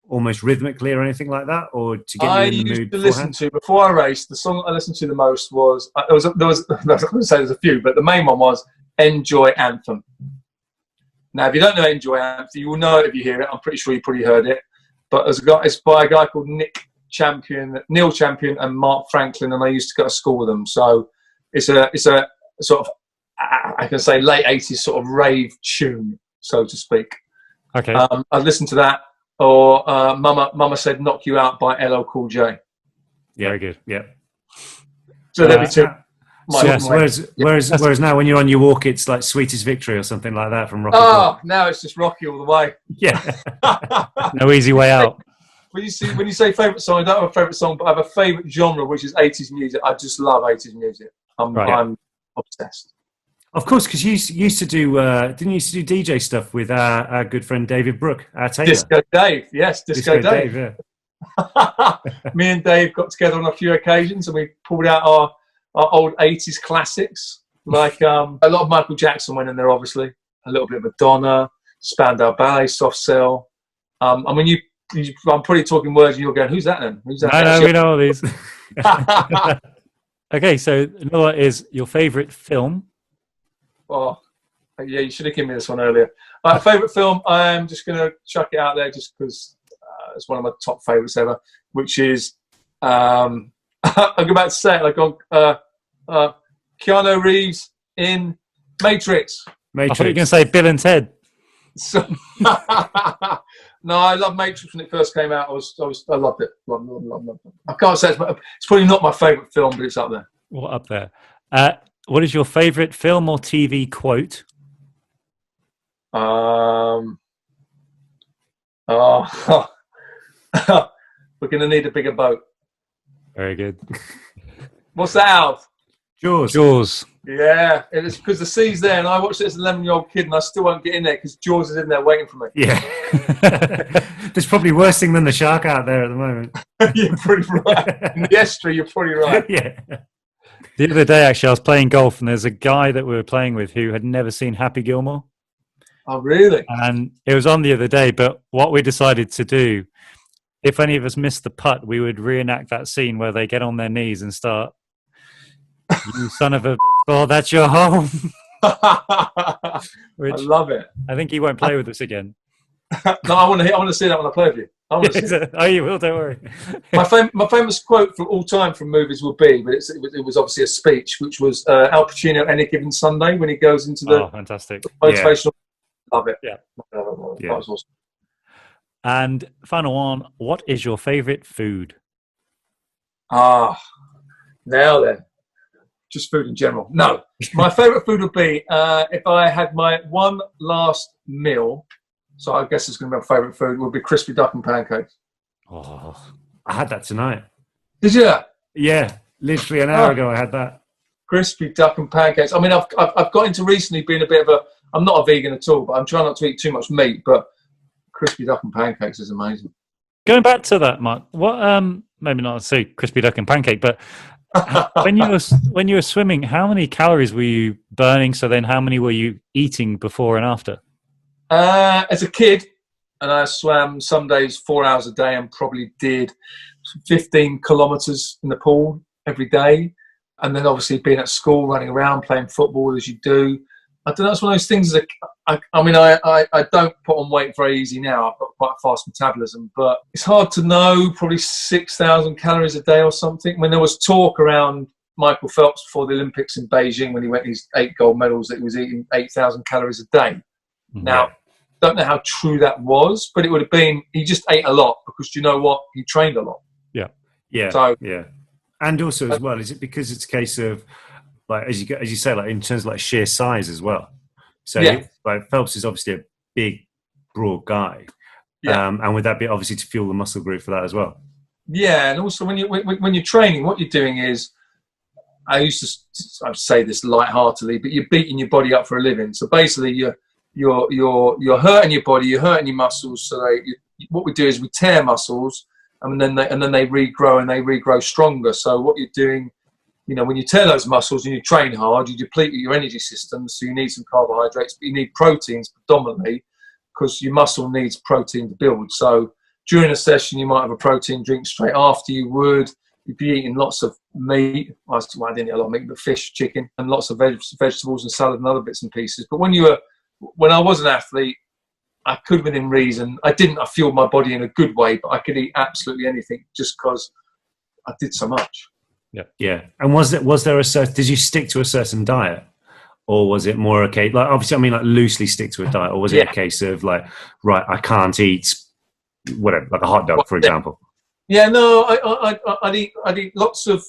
A: almost rhythmically or anything like that, or to get you in the mood? I used to listen to,
C: before I raced, the song I listened to the most was I was I was going to say there's a few, but the main one was Enjoy Anthem. Now, if you don't know Enjoy Anthem, you will know it if you hear it. I'm pretty sure you probably heard it. But it's by a guy called Neil Champion and Mark Franklin, and I used to go to school with them. So it's a sort of, I can say, late 80s sort of rave tune, so to speak.
D: Okay.
C: I'd listen to that, or Mama Said Knock You Out by LL Cool J.
A: Yeah, very good. Yeah.
C: So there'd be two.
A: Whereas now when you're on your walk, it's like Sweetest Victory or something like that from Rocky.
C: Oh, now it's just Rocky all the way.
A: Yeah.
D: No easy way out.
C: When you say favourite song, I don't have a favourite song, but I have a favourite genre, which is 80s music. I just love 80s music. I'm obsessed.
A: Of course, because you used to do, didn't you used to do DJ stuff with our good friend David Brooke, our tailor?
C: Disco Dave, yes, Disco Dave.
A: Yeah.
C: Me and Dave got together on a few occasions, and we pulled out our old 80s classics, like a lot of Michael Jackson went in there, obviously, a little bit of Madonna, Spandau Ballet, Soft Cell. I mean, I'm probably talking words, and you're going, "Who's that then? Who's that?"
D: No, we know all these. Okay, so another one is your favourite film.
C: Oh, yeah, you should have given me this one earlier. Favourite film, I'm just going to chuck it out there just because it's one of my top favourites ever, which is, I'm about to say it, like Keanu Reeves in Matrix.
D: I thought you were going to say Bill and Ted.
C: So, no, I love Matrix when it first came out. I loved it. Loved it. I can't say it's probably not my favourite film, but it's up there.
D: What up there? What is your favourite film or TV quote?
C: We're going to need a bigger boat.
D: Very good.
C: What's that, Alf?
A: Jaws.
D: Jaws.
C: Yeah, it's because the sea's there, and I watched it as an 11-year-old kid, and I still won't get in there because Jaws is in there waiting for me.
A: Yeah. There's probably worse thing than the shark out there at the moment.
C: You're pretty right. In the estuary, you're probably right.
A: Yeah.
D: The other day, actually, I was playing golf, and there's a guy that we were playing with who had never seen Happy Gilmore.
C: Oh, really?
D: And it was on the other day, but what we decided to do, if any of us missed the putt, we would reenact that scene where they get on their knees and start, "You son of a oh, that's your home." Which,
C: I love it.
D: I think he won't play with us again.
C: No, I want to see that when I play with you. I want to see it.
D: Oh, you will, don't worry.
C: My famous quote from all time from movies will be, but it was obviously a speech, which was Al Pacino any given Sunday when he goes into the
D: fantastic
C: motivational. Love it.
D: Yeah.
C: That was awesome.
D: And final one, what is your favorite food?
C: Now then, just food in general. No, my favorite food would be if I had my one last meal. So I guess it's going to be my favorite food would be crispy duck and pancakes.
A: Oh, I had that tonight.
C: Did you?
A: Yeah, literally an hour ago I had that.
C: Crispy duck and pancakes. I mean, I've got into recently being a bit of a. I'm not a vegan at all, but I'm trying not to eat too much meat. But crispy duck and pancakes is amazing.
D: Going back to that, Mark, what maybe not say crispy duck and pancake, but when you were swimming, how many calories were you burning? So then, how many were you eating before and after?
C: As a kid, and I swam some days 4 hours a day, and probably did 15 kilometres in the pool every day, and then obviously being at school, running around, playing football as you do. I don't know. It's one of those things. I don't put on weight very easy now. I've got quite a fast metabolism, but it's hard to know. Probably 6,000 calories a day or something. When there was talk around Michael Phelps before the Olympics in Beijing, when he went his 8 gold medals, that he was eating 8,000 calories a day.
D: Mm-hmm.
C: Now, don't know how true that was, but it would have been. He just ate a lot because you know what? He trained a lot.
A: Yeah.
C: So
A: yeah, and also as well, is it because it's a case of like as you say, like in terms of like sheer size as well? So like Phelps is obviously a big, broad guy, and would that be obviously to fuel the muscle group for that as well? Yeah,
C: and also when you're training, what you're doing is, I'd say this lightheartedly, but you're beating your body up for a living. So basically, you're hurting your body, you're hurting your muscles. So what we do is we tear muscles, and then they regrow and they regrow stronger. So what you're doing, when you tear those muscles and you train hard, you deplete your energy system. So you need some carbohydrates, but you need proteins predominantly because your muscle needs protein to build. So during a session, you might have a protein drink straight after. You'd be eating lots of meat. I didn't eat a lot of meat, but fish, chicken, and lots of vegetables and salad and other bits and pieces. But when I was an athlete, I could, within reason, I fueled my body in a good way, but I could eat absolutely anything just because I did so much.
A: Yeah. And was there did you stick to a certain diet, or was it more okay? Like obviously, I mean, like loosely stick to a diet, or was it a case of like, right, I can't eat whatever, like a hot dog, for example?
C: Yeah, no, I'd eat lots of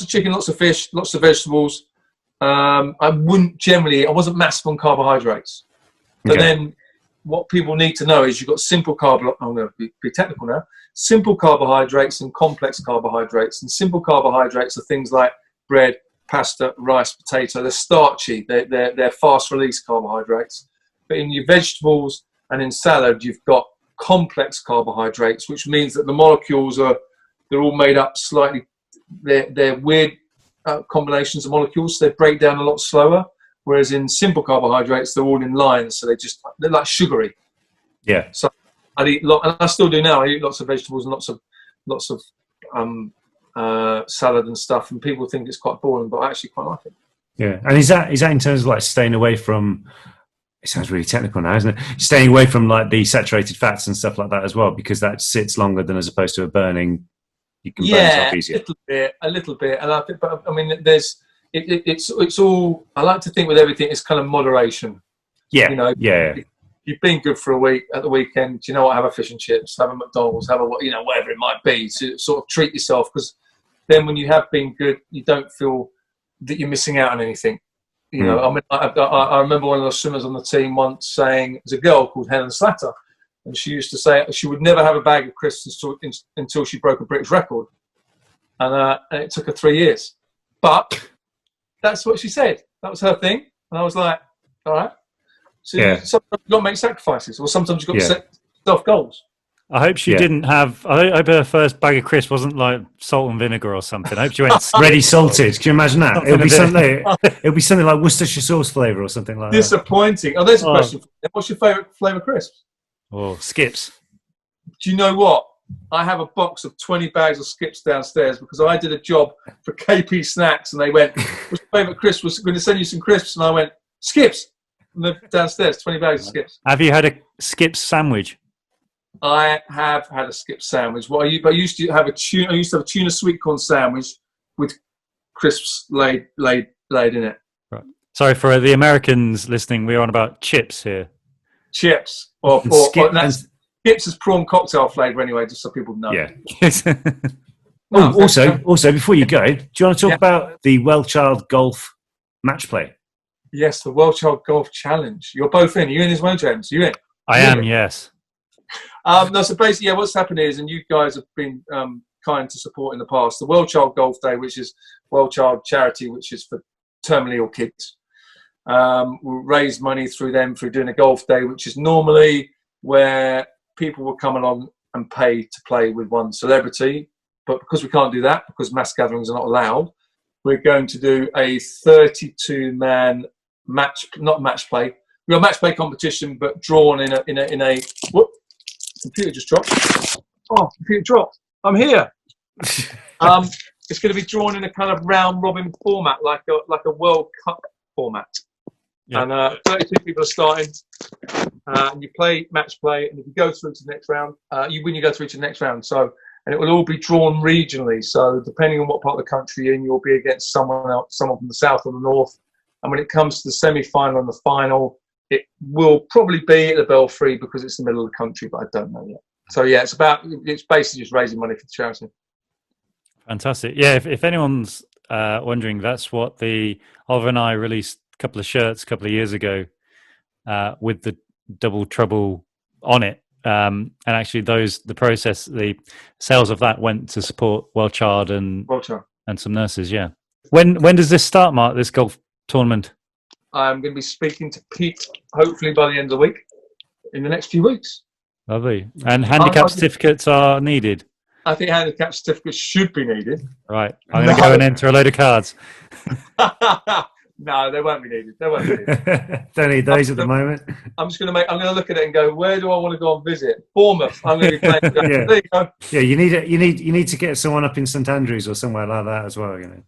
C: chicken, lots of fish, lots of vegetables. I wasn't massive on carbohydrates. But then what people need to know is you've got simple I'm going to be technical now. Simple carbohydrates and complex carbohydrates. And simple carbohydrates are things like bread, pasta, rice, potato. They're starchy. They're fast-release carbohydrates. But in your vegetables and in salad, you've got complex carbohydrates, which means that the molecules they're all made up slightly. They're weird combinations of molecules. So they break down a lot slower. Whereas in simple carbohydrates, they're all in lines, so they're like sugary. Yeah. So I eat and I still do now. I eat lots of vegetables and lots of salad and stuff. And people think it's quite boring, but I actually quite like it.
A: Yeah. And is that in terms of like staying away from? It sounds really technical now, isn't it? Staying away from like the saturated fats and stuff like that as well, because that sits longer than as opposed to a burning. You can burn stuff easier.
C: a little bit. And I think, but I mean, it's all. I like to think with everything, it's kind of moderation.
A: Yeah.
C: You've been good for a week. At the weekend, do you know what? Have a fish and chips. Have a McDonald's. Have a whatever it might be. To sort of treat yourself, because then when you have been good, you don't feel that you're missing out on anything. I mean, I remember one of the swimmers on the team once saying, there's a girl called Helen Slatter, and she used to say she would never have a bag of crisps until she broke a British record, and it took her 3 years. But that's what she said. That was her thing. And I was like, all right. So sometimes you've got to make sacrifices, or sometimes you've got to set self goals.
D: I hope she didn't have. I hope her first bag of crisps wasn't like salt and vinegar or something. I hope she went
A: ready salted. Can you imagine that? It'll be something like Worcestershire sauce flavour or something like that.
C: Disappointing. Oh, there's a question. What's your favourite flavour crisps?
D: Oh, Skips.
C: Do you know what? I have a box of 20 bags of Skips downstairs because I did a job for KP Snacks, and they went, "What's your favourite crisp?" We're going to send you some crisps, and I went, "Skips." And they're downstairs, 20 bags of Skips.
D: Have you had a Skips sandwich?
C: I have had a Skips sandwich. Well, I used to have a tuna sweet corn sandwich with crisps laid in it.
D: Right. Sorry for the Americans listening. We're on about chips here.
C: Chips, Skips is prawn cocktail flavour anyway, just so people know.
A: Yeah. Also, before you go, do you want to talk about the Well Child Golf match play?
C: Yes, the World Child Golf Challenge. You're both in. Are you in as well, James? Are you in?
D: I am, yes.
C: No, so basically, what's happened is, and you guys have been kind to support in the past, the World Child Golf Day, which is World Child Charity, which is for terminally ill kids. We'll raise money through them through doing a golf day, which is normally where people will come along and pay to play with one celebrity. But because we can't do that, because mass gatherings are not allowed, we're going to do a 32-man match, not match play. We've got a match play competition, but drawn in a whoop, computer just dropped. Oh, computer dropped. I'm here. It's going to be drawn in a kind of round robin format, like a World Cup format. Yeah. And 32 people are starting. And you play match play, and if you go through to the next round, you win. You go through to the next round. So, and it will all be drawn regionally. So, depending on what part of the country you're in, you'll be against someone else, someone from the south or the north. And when it comes to the semi-final and the final, it will probably be at the Belfry because it's the middle of the country, but I don't know yet. So yeah, it's basically just raising money for the charity.
D: Fantastic. Yeah, if anyone's wondering, that's what Oliver and I released a couple of shirts a couple of years ago with the double trouble on it. And actually the sales of that went to support Well Child and some nurses. Yeah. When does this start, Mark, this golf tournament?
C: I'm going to be speaking to Pete hopefully by the end of the week, in the next few weeks.
D: Lovely. And handicap certificates are needed?
C: I think handicap certificates should be needed.
D: Right. I'm going to go and enter a load of cards.
C: No, they won't be needed.
A: Don't need those at the moment.
C: I'm going to look at it and go, where do I want to go and visit? Bournemouth. I'm going to be playing.
A: Yeah.
C: There you go.
A: Yeah, you need to get someone up in St Andrews or somewhere like that as well, you know.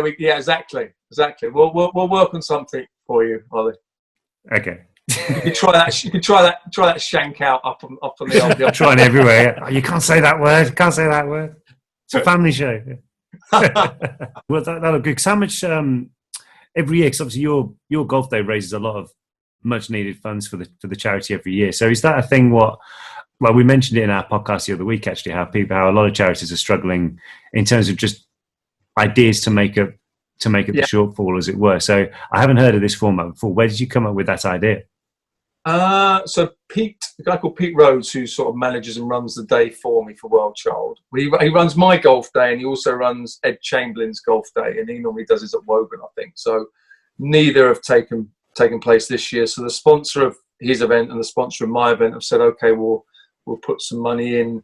C: Exactly. We'll work on something for you, Ollie.
A: Okay.
C: You can try that shank out up on the old.
A: Trying everywhere. You can't say that word. It's a family show. Well, that'll good. Because how much every year? Because obviously your golf day raises a lot of much needed funds for the charity every year. So is that a thing? Well, we mentioned it in our podcast the other week actually. How a lot of charities are struggling in terms of just ideas to make it the shortfall, as it were. So I haven't heard of this format before. Where did you come up with that idea?
C: So Pete, a guy called Pete Rhodes, who sort of manages and runs the day for me for World Child. He runs my golf day, and he also runs Ed Chamberlain's golf day, and he normally does his at Woburn, I think. So neither have taken place this year. So the sponsor of his event and the sponsor of my event have said, okay, we'll put some money in,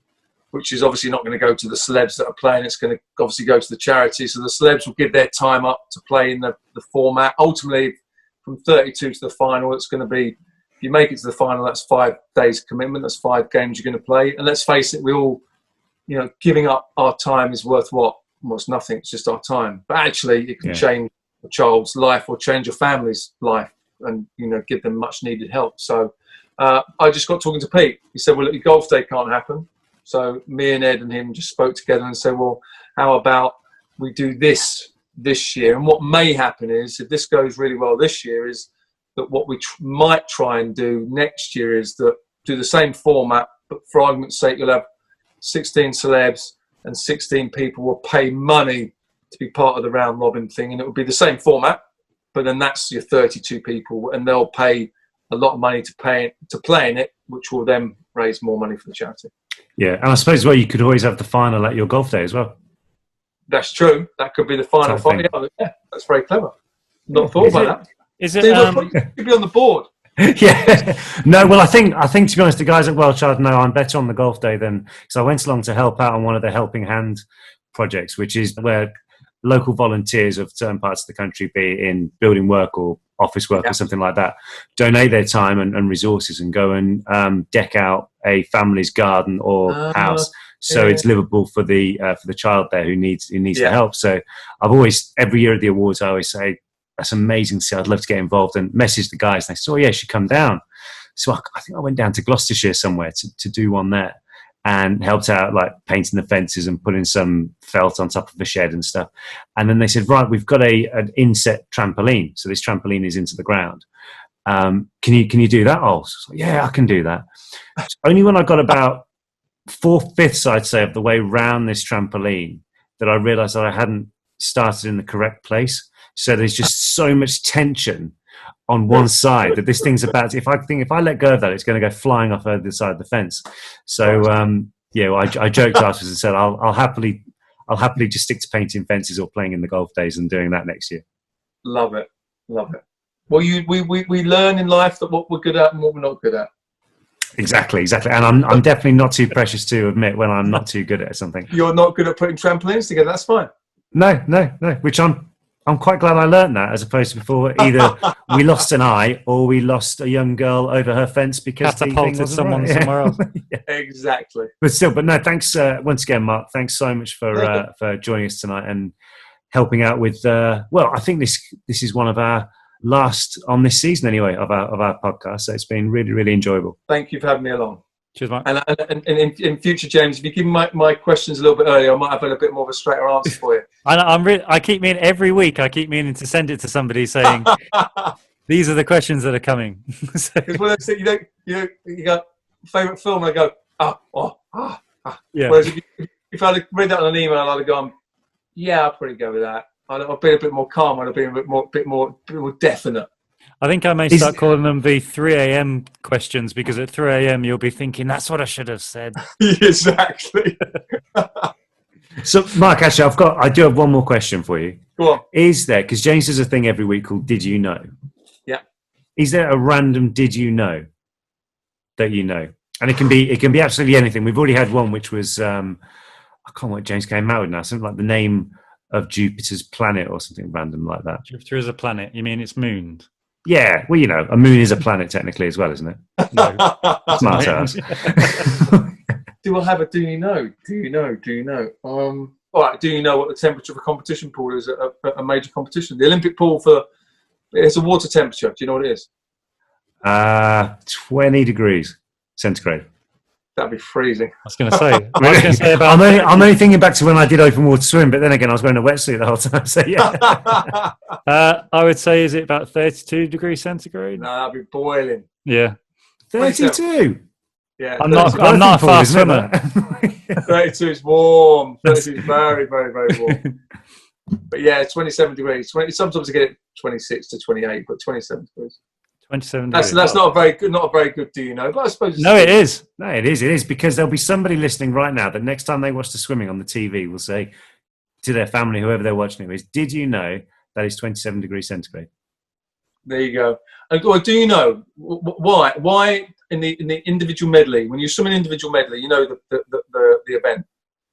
C: which is obviously not going to go to the celebs that are playing. It's going to obviously go to the charity. So the celebs will give their time up to play in the format. Ultimately, from 32 to the final, it's going to be, if you make it to the final, that's 5 days commitment. That's 5 games you're going to play. And let's face it, we all, giving up our time is worth what? Well, it's nothing. It's just our time. But actually, it can change a child's life or change your family's life and, give them much needed help. So I just got talking to Pete. He said, well, look, your golf day can't happen. So me and Ed and him just spoke together and said, well, how about we do this year? And what may happen is, if this goes really well this year, is that what we might try and do next year is that do the same format, but for argument's sake, you'll have 16 celebs and 16 people will pay money to be part of the round robin thing. And it will be the same format, but then that's your 32 people, and they'll pay a lot of money to play in it, which will then raise more money for the charity.
A: Yeah, and I suppose you could always have the final at your golf day as well.
C: That's true. That could be the final fight. Yeah, that's very clever. Not thought about that.
D: Is it?
C: Could be on the board.
A: Yeah. No, well, I think to be honest, the guys at World Child know I'm better on the golf day than, because I went along to help out on one of the Helping Hand projects, which is where local volunteers of certain parts of the country, be it in building work or office work or something like that, donate their time and resources and go and deck out a family's garden or house. So it's livable for the child there who needs the help. So I've always, every year at the awards, I always say, that's amazing to see. I'd love to get involved, and message the guys. And they said, oh, yeah, you should come down. So I think I went down to Gloucestershire somewhere to do one there and helped out, like painting the fences and putting some felt on top of the shed and stuff. And then they said, right, we've got an inset trampoline. So this trampoline is into the ground. Can you do that? Oh, so yeah, I can do that. So only when I got about 4/5, I'd say, of the way round this trampoline that I realised that I hadn't started in the correct place. So there's just so much tension on one side that this thing's about to, if I let go of that, it's going to go flying off over the side of the fence. So I joked afterwards and said I'll happily just stick to painting fences or playing in the golf days and doing that next year.
C: Love it. Well, we learn in life that what we're good at and what we're not good at. Exactly.
A: And I'm definitely not too precious to admit when I'm not too good at something.
C: You're not good at putting trampolines together. That's fine.
A: No. Which I'm quite glad I learned that, as opposed to before either we lost an eye or we lost a young girl over her fence because
D: catapulted someone somewhere else.
C: Yeah. Exactly.
A: But no, thanks once again, Mark. Thanks so much for joining us tonight and helping out with. I think this is one of our last on this season anyway of our podcast. So it's been really, really enjoyable.
C: Thank you for having me along.
D: Cheers, Mark.
C: And in future, James, if you give me my questions a little bit earlier, I might have a bit more of a straighter answer for you.
D: I keep meaning every week. I keep meaning to send it to somebody saying these are the questions that are coming.
C: Because when I say you got favourite film, and I go
D: Yeah.
C: Whereas if I'd read that on an email, I'd have gone, yeah, I'll probably go with that. I've been a bit more calm. I'd have been a bit more definite.
D: I think I may start calling them the 3 a.m. questions, because at 3 a.m. you'll be thinking, that's what I should have said.
C: Exactly.
A: So, Mark, actually, I do have one more question for you.
C: Go on.
A: Is there, because James does a thing every week called Did You Know?
C: Yeah.
A: Is there a random Did You Know that you know? And it can be absolutely anything. We've already had one which was, I can't remember what James came out with now, something like the name of Jupiter's planet or something random like that.
D: Jupiter is a planet. You mean it's mooned?
A: Yeah, well, a moon is a planet technically as well, isn't it?
D: No.
A: Smart ass.
C: Do I have a do you know? Do you know? All right, do you know what the temperature of a competition pool is at a major competition? The Olympic pool it's a water temperature. Do you know what it is?
A: 20 degrees centigrade.
C: That'd be freezing.
D: I was going to say.
A: I'm only thinking back to when I did open water swim, but then again, I was wearing a wetsuit the whole time. So yeah.
D: I would say, is it about 32 degrees centigrade?
C: No, that'd be boiling.
D: Yeah.
A: 32.
C: Yeah.
D: I'm not a fast swimmer.
C: 32 is warm. 32 is very, very, very warm. But yeah, 27 degrees. Sometimes I get it 26 to 28, but 27 degrees.
D: 27
C: That's not a very good do you know, but I suppose
A: it is because there'll be somebody listening right now that next time they watch the swimming on the TV will say to their family, whoever they're watching it with, did you know that is 27 degrees centigrade?
C: There you go. And do you know why in the individual medley, when you swim an individual medley, the event,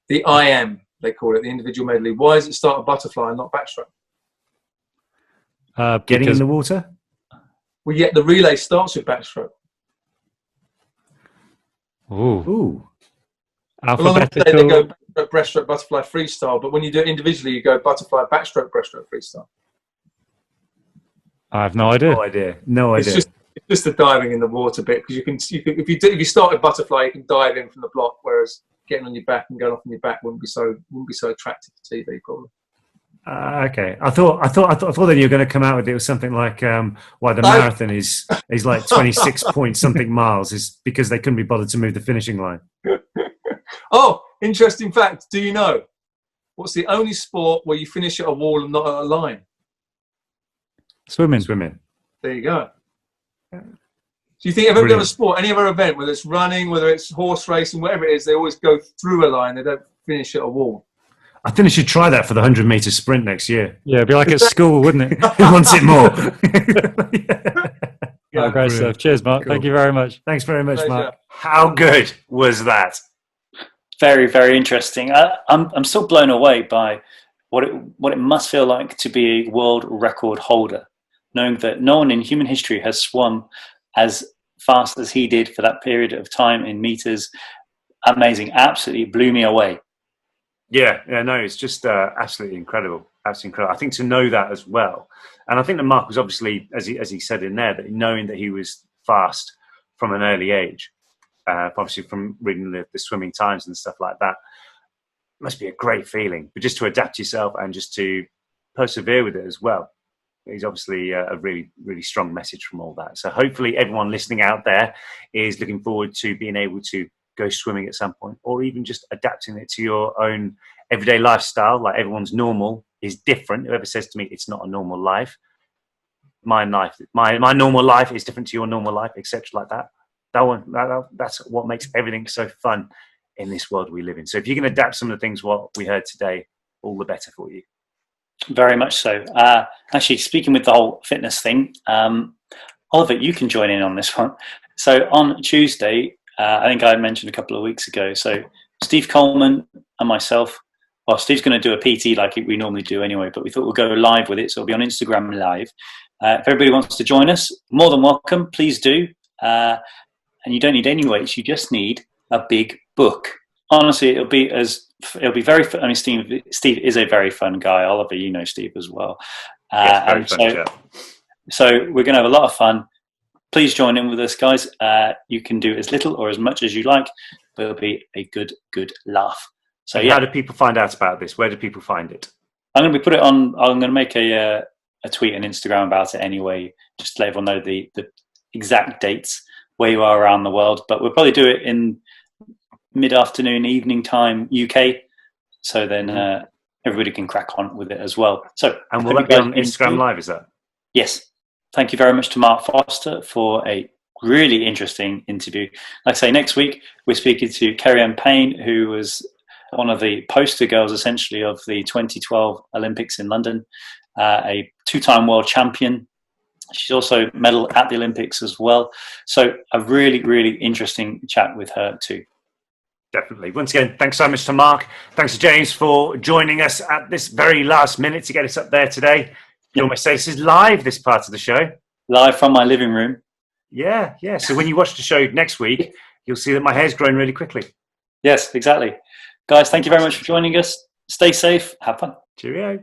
C: the IM they call it, the individual medley, why does it start a butterfly and not backstroke?
A: Getting in the water?
C: Well, yet the relay starts with backstroke.
A: Ooh.
D: Alphabetical.
C: They go breaststroke, butterfly, freestyle. But when you do it individually, you go butterfly, backstroke, breaststroke, freestyle.
D: I have no idea.
A: No idea.
C: It's just the diving in the water bit, because if you start with butterfly, you can dive in from the block, whereas getting on your back and going off on your back wouldn't be so attractive to TV, probably.
A: Okay, I thought that you were going to come out with it was something like why the marathon is like 26 point something miles is because they couldn't be bothered to move the finishing line.
C: Oh, interesting fact. Do you know what's the only sport where you finish at a wall and not at a line?
D: Swimming.
C: There you go. Do you think every other sport, any other event, whether it's running, whether it's horse racing, whatever it is, they always go through a line. They don't finish at a wall.
A: I think I should try that for the 100-meter sprint next year.
D: Yeah, it'd be like at school, wouldn't it?
A: Who wants it more?
D: Yeah, great stuff. Cheers, Mark.
A: Cool.
D: Thank you very much.
A: Thanks very much,
C: Pleasure.
A: Mark. How good was that?
B: Very, very interesting. I'm still blown away by what it must feel like to be a world record holder, knowing that no one in human history has swum as fast as he did for that period of time in meters. Amazing. Absolutely blew me away.
A: Yeah, no, it's just absolutely incredible. Absolutely incredible. I think to know that as well. And I think that Mark was obviously, as he said in there, that knowing that he was fast from an early age, obviously from reading the swimming times and stuff like that, must be a great feeling. But just to adapt yourself and just to persevere with it as well. Is obviously a really, really strong message from all that. So hopefully everyone listening out there is looking forward to being able to go swimming at some point, or even just adapting it to your own everyday lifestyle. Like everyone's normal is different. Whoever says to me it's not a normal life, my normal life is different to your normal life, etc. Like that. That's what makes everything so fun in this world we live in. So if you can adapt some of the things what we heard today, all the better for you.
B: Very much so. Actually, speaking with the whole fitness thing, Oliver, you can join in on this one. So on Tuesday, I think I mentioned a couple of weeks ago, so Steve Coleman and myself, well, Steve's going to do a PT like we normally do anyway, but we thought we'll go live with it, so it'll be on Instagram Live. If everybody wants to join us, more than welcome, please do. And you don't need any weights, you just need a big book. Honestly, it'll be very fun. I mean, Steve is a very fun guy. Oliver, you know Steve as well.
A: Yes, very fun,
B: so we're going to have a lot of fun. Please join in with us, guys. You can do as little or as much as you like, but it'll be a good laugh. So
A: How do people find out about this? Where do people find it?
B: I'm going to put it on. I'm going to make a tweet on Instagram about it anyway, just to let everyone know the exact dates where you are around the world. But we'll probably do it in mid-afternoon, evening time UK. So then everybody can crack on with it as well. So,
A: and will that be on Instagram Live? Is that?
B: Yes. Thank you very much to Mark Foster for a really interesting interview. Like I say, next week we're speaking to Kerry-Anne Payne, who was one of the poster girls, essentially, of the 2012 Olympics in London, a two-time world champion. She's also medal at the Olympics as well. So a really, really interesting chat with her too.
A: Definitely. Once again, thanks so much to Mark. Thanks to James for joining us at this very last minute to get us up there today. You almost say this is live, this part of the show.
B: Live from my living room.
A: Yeah. So when you watch the show next week, you'll see that my hair's grown really quickly.
B: Yes, exactly. Guys, thank you very much for joining us. Stay safe. Have fun.
A: Cheerio.